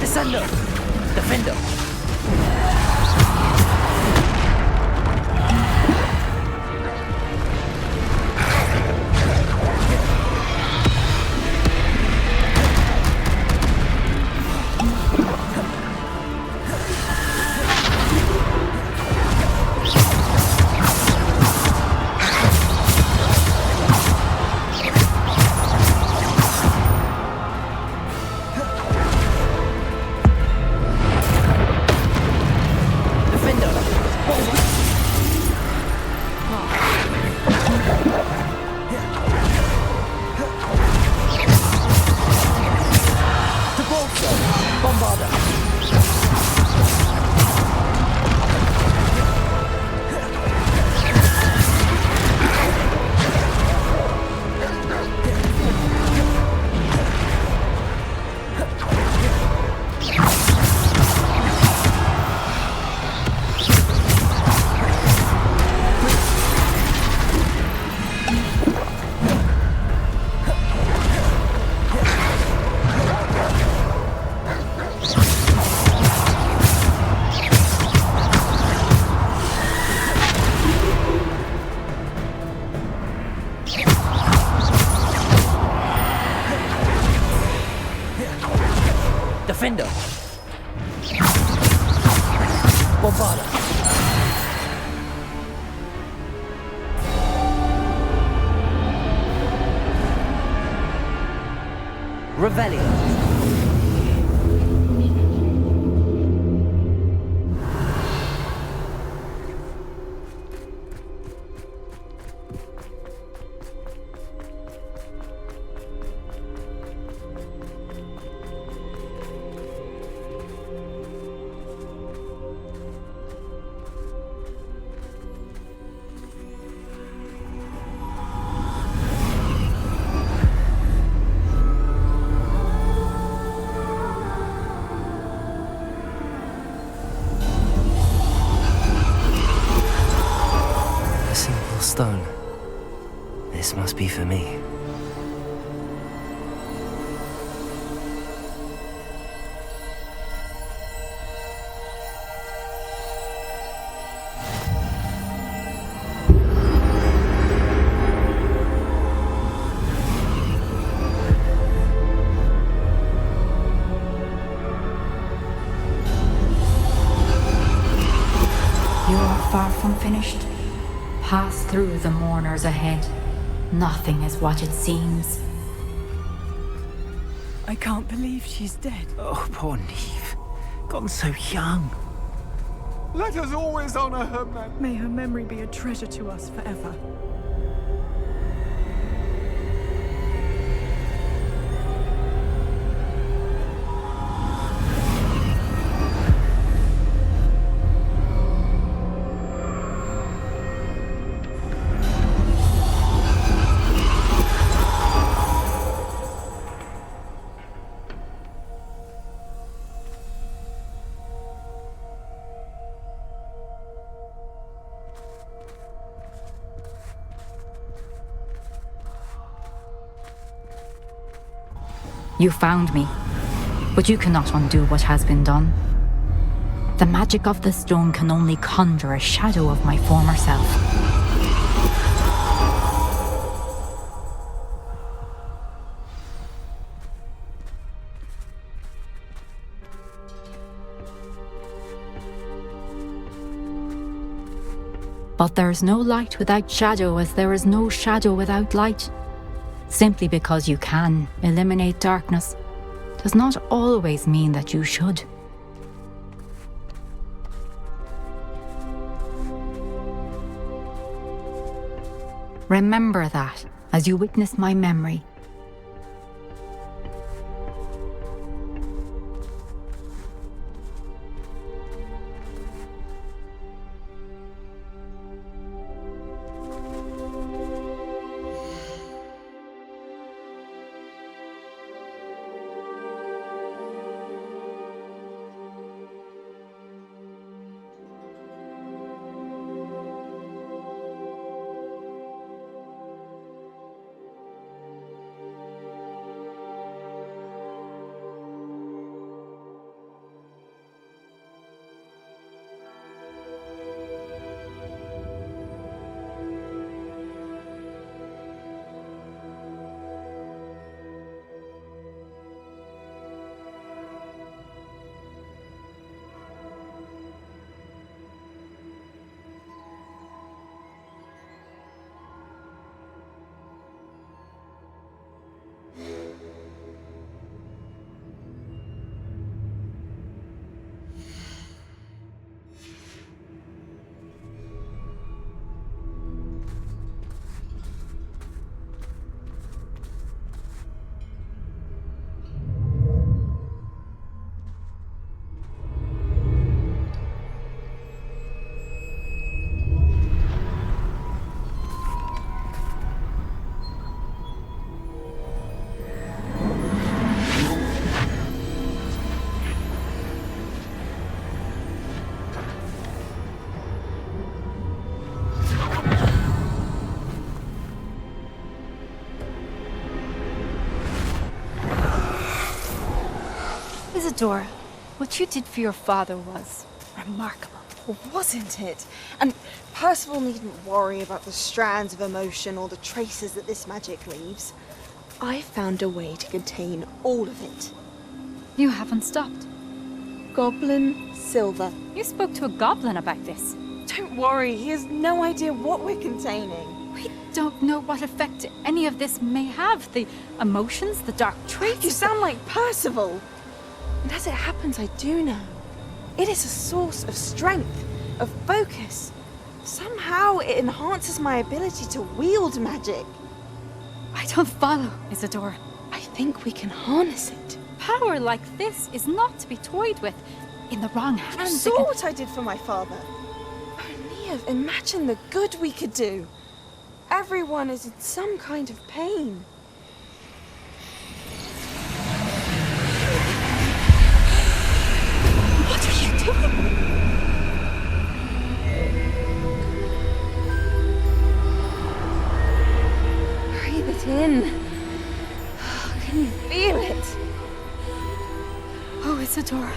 Descendo! Defendo! Defendo! Bombarda! Revelio! Stone. This must be for me. You are far from finished. Pass through the mourners ahead. Nothing is what it seems. I can't believe she's dead. Oh, poor Neve. Gone so young. Let us always honor her memory. May her memory be a treasure to us forever. You found me, but you cannot undo what has been done. The magic of the stone can only conjure a shadow of my former self. But there is no light without shadow, as there is no shadow without light. Simply because you can eliminate darkness does not always mean that you should. Remember that as you witness my memory. Isadora, what you did for your father was remarkable. Well, wasn't it? And Percival needn't worry about the strands of emotion or the traces that this magic leaves. I found a way to contain all of it. You haven't stopped. Goblin silver. You spoke to a goblin about this. Don't worry, he has no idea what we're containing. We don't know what effect any of this may have. The emotions, the dark traits. You sound like Percival. And as it happens, I do know. It is a source of strength, of focus. Somehow it enhances my ability to wield magic. I don't follow, Isadora. I think we can harness it. Power like this is not to be toyed with. In the wrong hands. You saw what I did for my father. Neve, imagine the good we could do. Everyone is in some kind of pain. What are you doing? Breathe it in. Can you feel it? Oh, Isadora.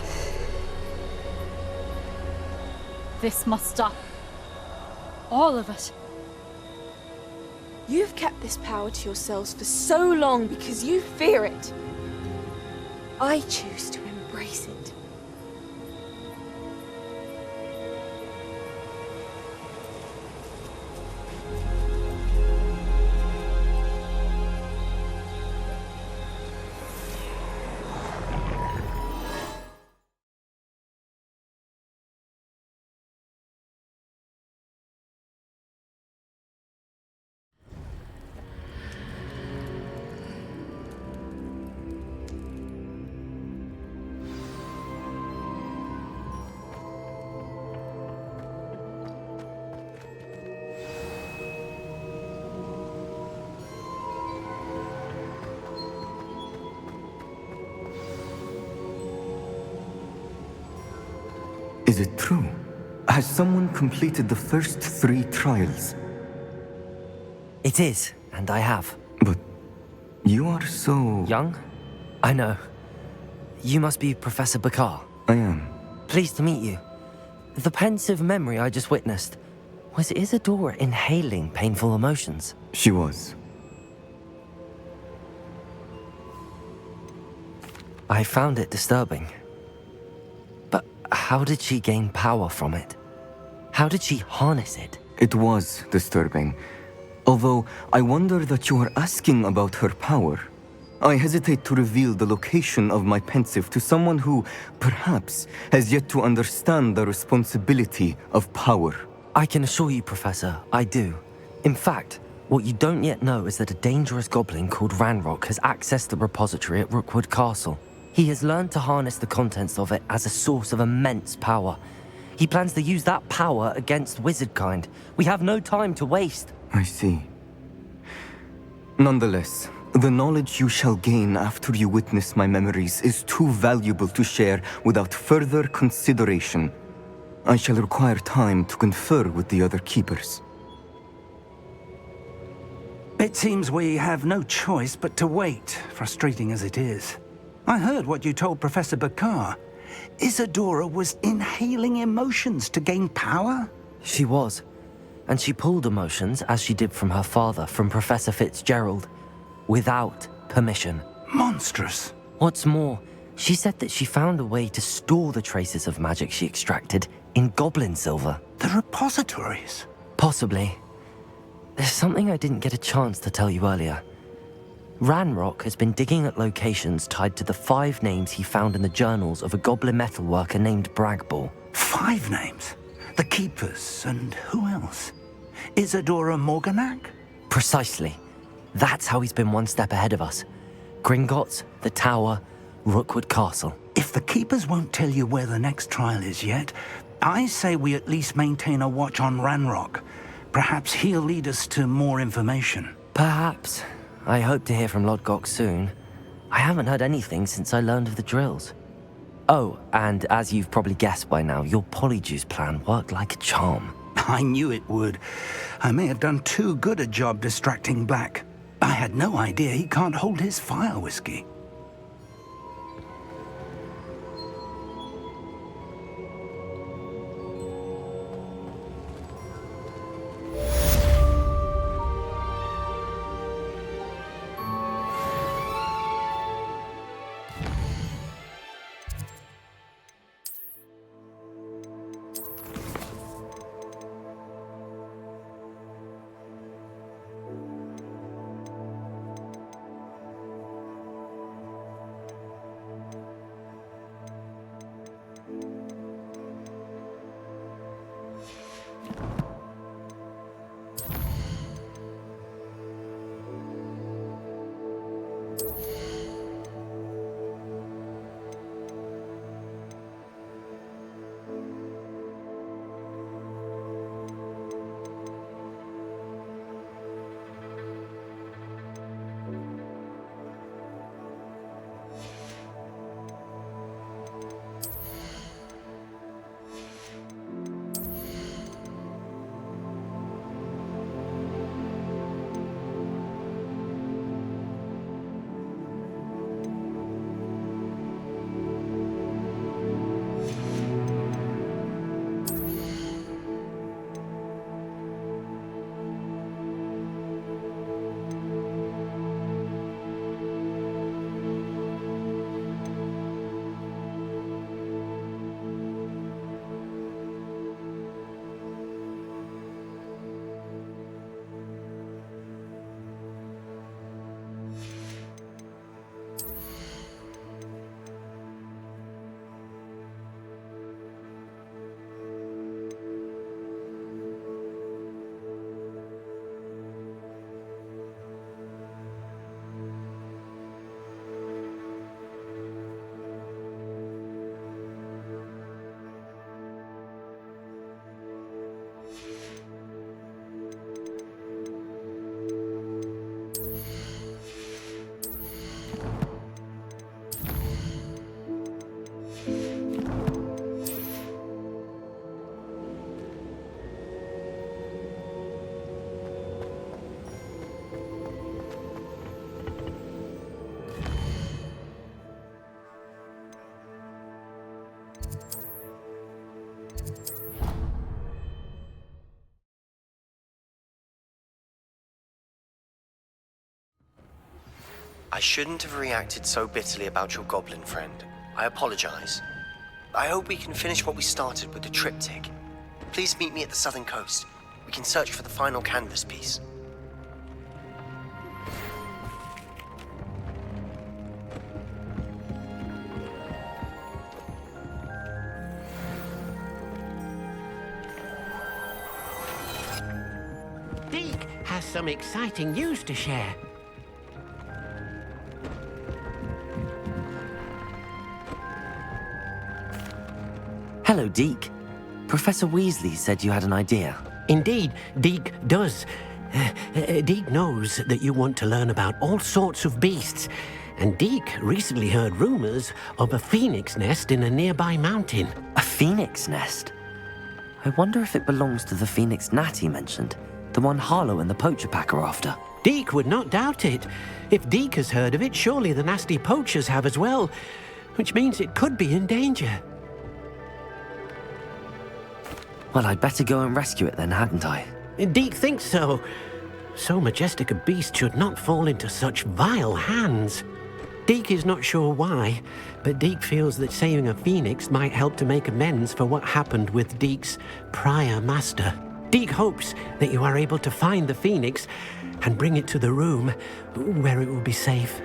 This must stop. All of it. You've kept this power to yourselves for so long because you fear it. I choose to embrace it. Is it true? Has someone completed the first 3 trials? It is, and I have. But you are so... Young? I know. You must be Professor Bakar. I am. Pleased to meet you. The pensive memory I just witnessed, was Isadora inhaling painful emotions? She was. I found it disturbing. But how did she gain power from it? How did she harness it? It was disturbing. Although, I wonder that you are asking about her power. I hesitate to reveal the location of my pensive to someone who, perhaps, has yet to understand the responsibility of power. I can assure you, Professor, I do. In fact, what you don't yet know is that a dangerous goblin called Ranrock has accessed the repository at Rookwood Castle. He has learned to harness the contents of it as a source of immense power. He plans to use that power against wizardkind. We have no time to waste. I see. Nonetheless, the knowledge you shall gain after you witness my memories is too valuable to share without further consideration. I shall require time to confer with the other keepers. It seems we have no choice but to wait, frustrating as it is. I heard what you told Professor Bakar. Isadora was inhaling emotions to gain power? She was. And she pulled emotions, as she did from her father, from Professor Fitzgerald, without permission. Monstrous. What's more, she said that she found a way to store the traces of magic she extracted in goblin silver. The repositories? Possibly. There's something I didn't get a chance to tell you earlier. Ranrock has been digging at locations tied to the 5 names he found in the journals of a goblin metalworker named Bragball. 5 names? The Keepers, and who else? Isadora Morganac? Precisely. That's how he's been one step ahead of us. Gringotts, the Tower, Rookwood Castle. If the Keepers won't tell you where the next trial is yet, I say we at least maintain a watch on Ranrock. Perhaps he'll lead us to more information. Perhaps. I hope to hear from Lodgok soon. I haven't heard anything since I learned of the drills. Oh, and as you've probably guessed by now, your Polyjuice plan worked like a charm. I knew it would. I may have done too good a job distracting Black. I had no idea he can't hold his fire whiskey. I shouldn't have reacted so bitterly about your goblin friend. I apologize. I hope we can finish what we started with the triptych. Please meet me at the southern coast. We can search for the final canvas piece. Deke has some exciting news to share. Hello, Deke. Professor Weasley said you had an idea. Indeed, Deke does. Deke knows that you want to learn about all sorts of beasts, and Deke recently heard rumors of a phoenix nest in a nearby mountain. A phoenix nest? I wonder if it belongs to the phoenix gnat he mentioned, the one Harlow and the poacher pack are after. Deke would not doubt it. If Deke has heard of it, surely the nasty poachers have as well, which means it could be in danger. Well, I'd better go and rescue it then, hadn't I? Deke thinks so. So majestic a beast should not fall into such vile hands. Deke is not sure why, but Deke feels that saving a phoenix might help to make amends for what happened with Deke's prior master. Deke hopes that you are able to find the phoenix and bring it to the room where it will be safe.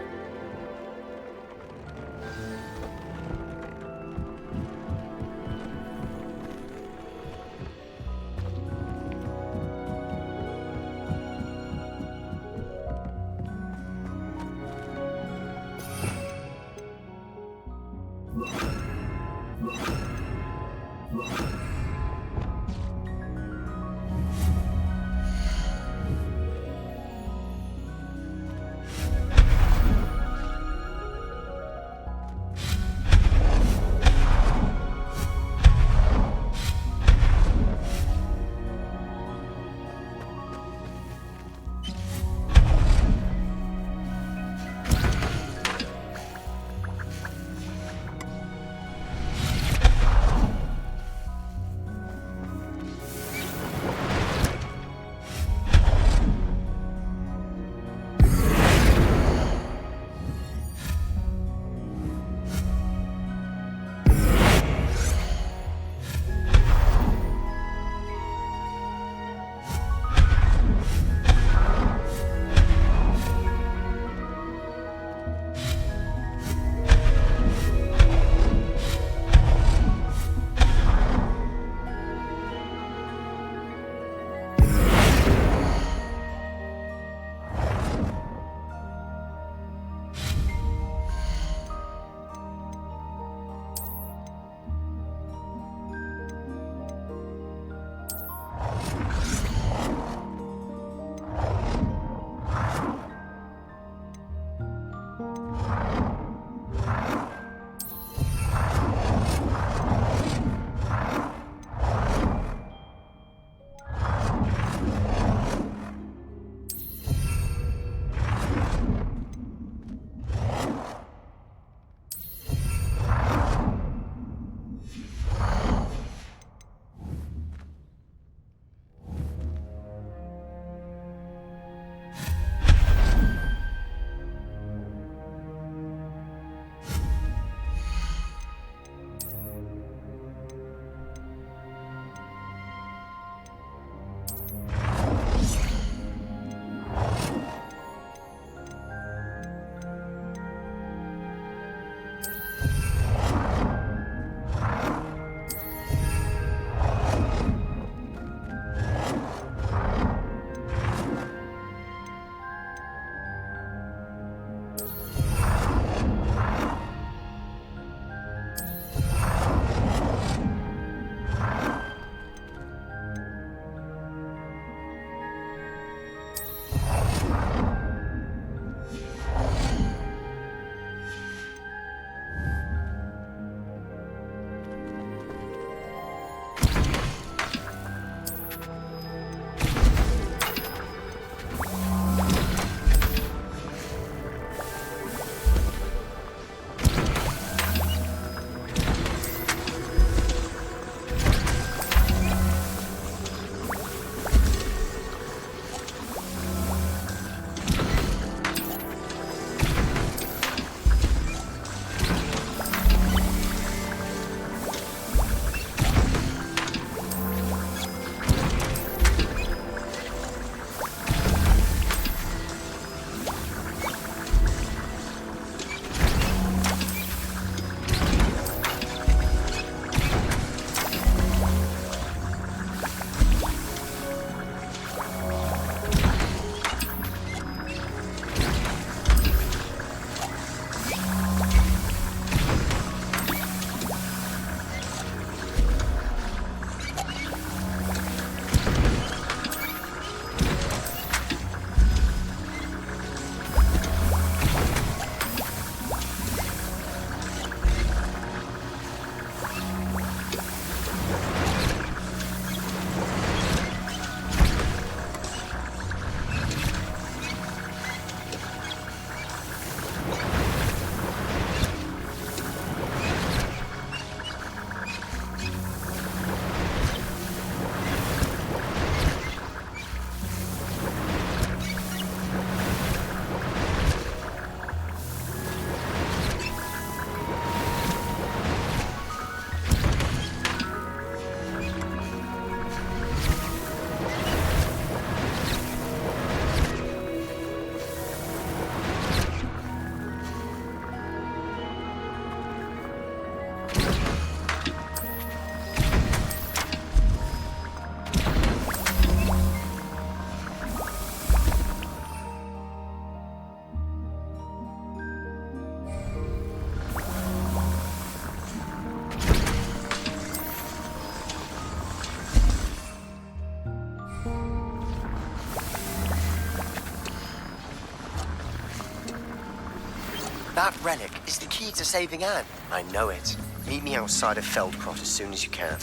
That relic is the key to saving Anne. I know it. Meet me outside of Feldcroft as soon as you can.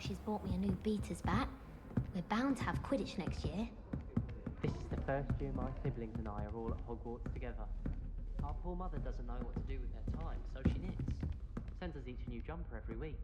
hope she's bought me a new beater's bat. We're bound to have Quidditch next year. This is the first year my siblings and I are all at Hogwarts together. Our poor mother doesn't know what to do with her time, so she knits. Sends us each a new jumper every week.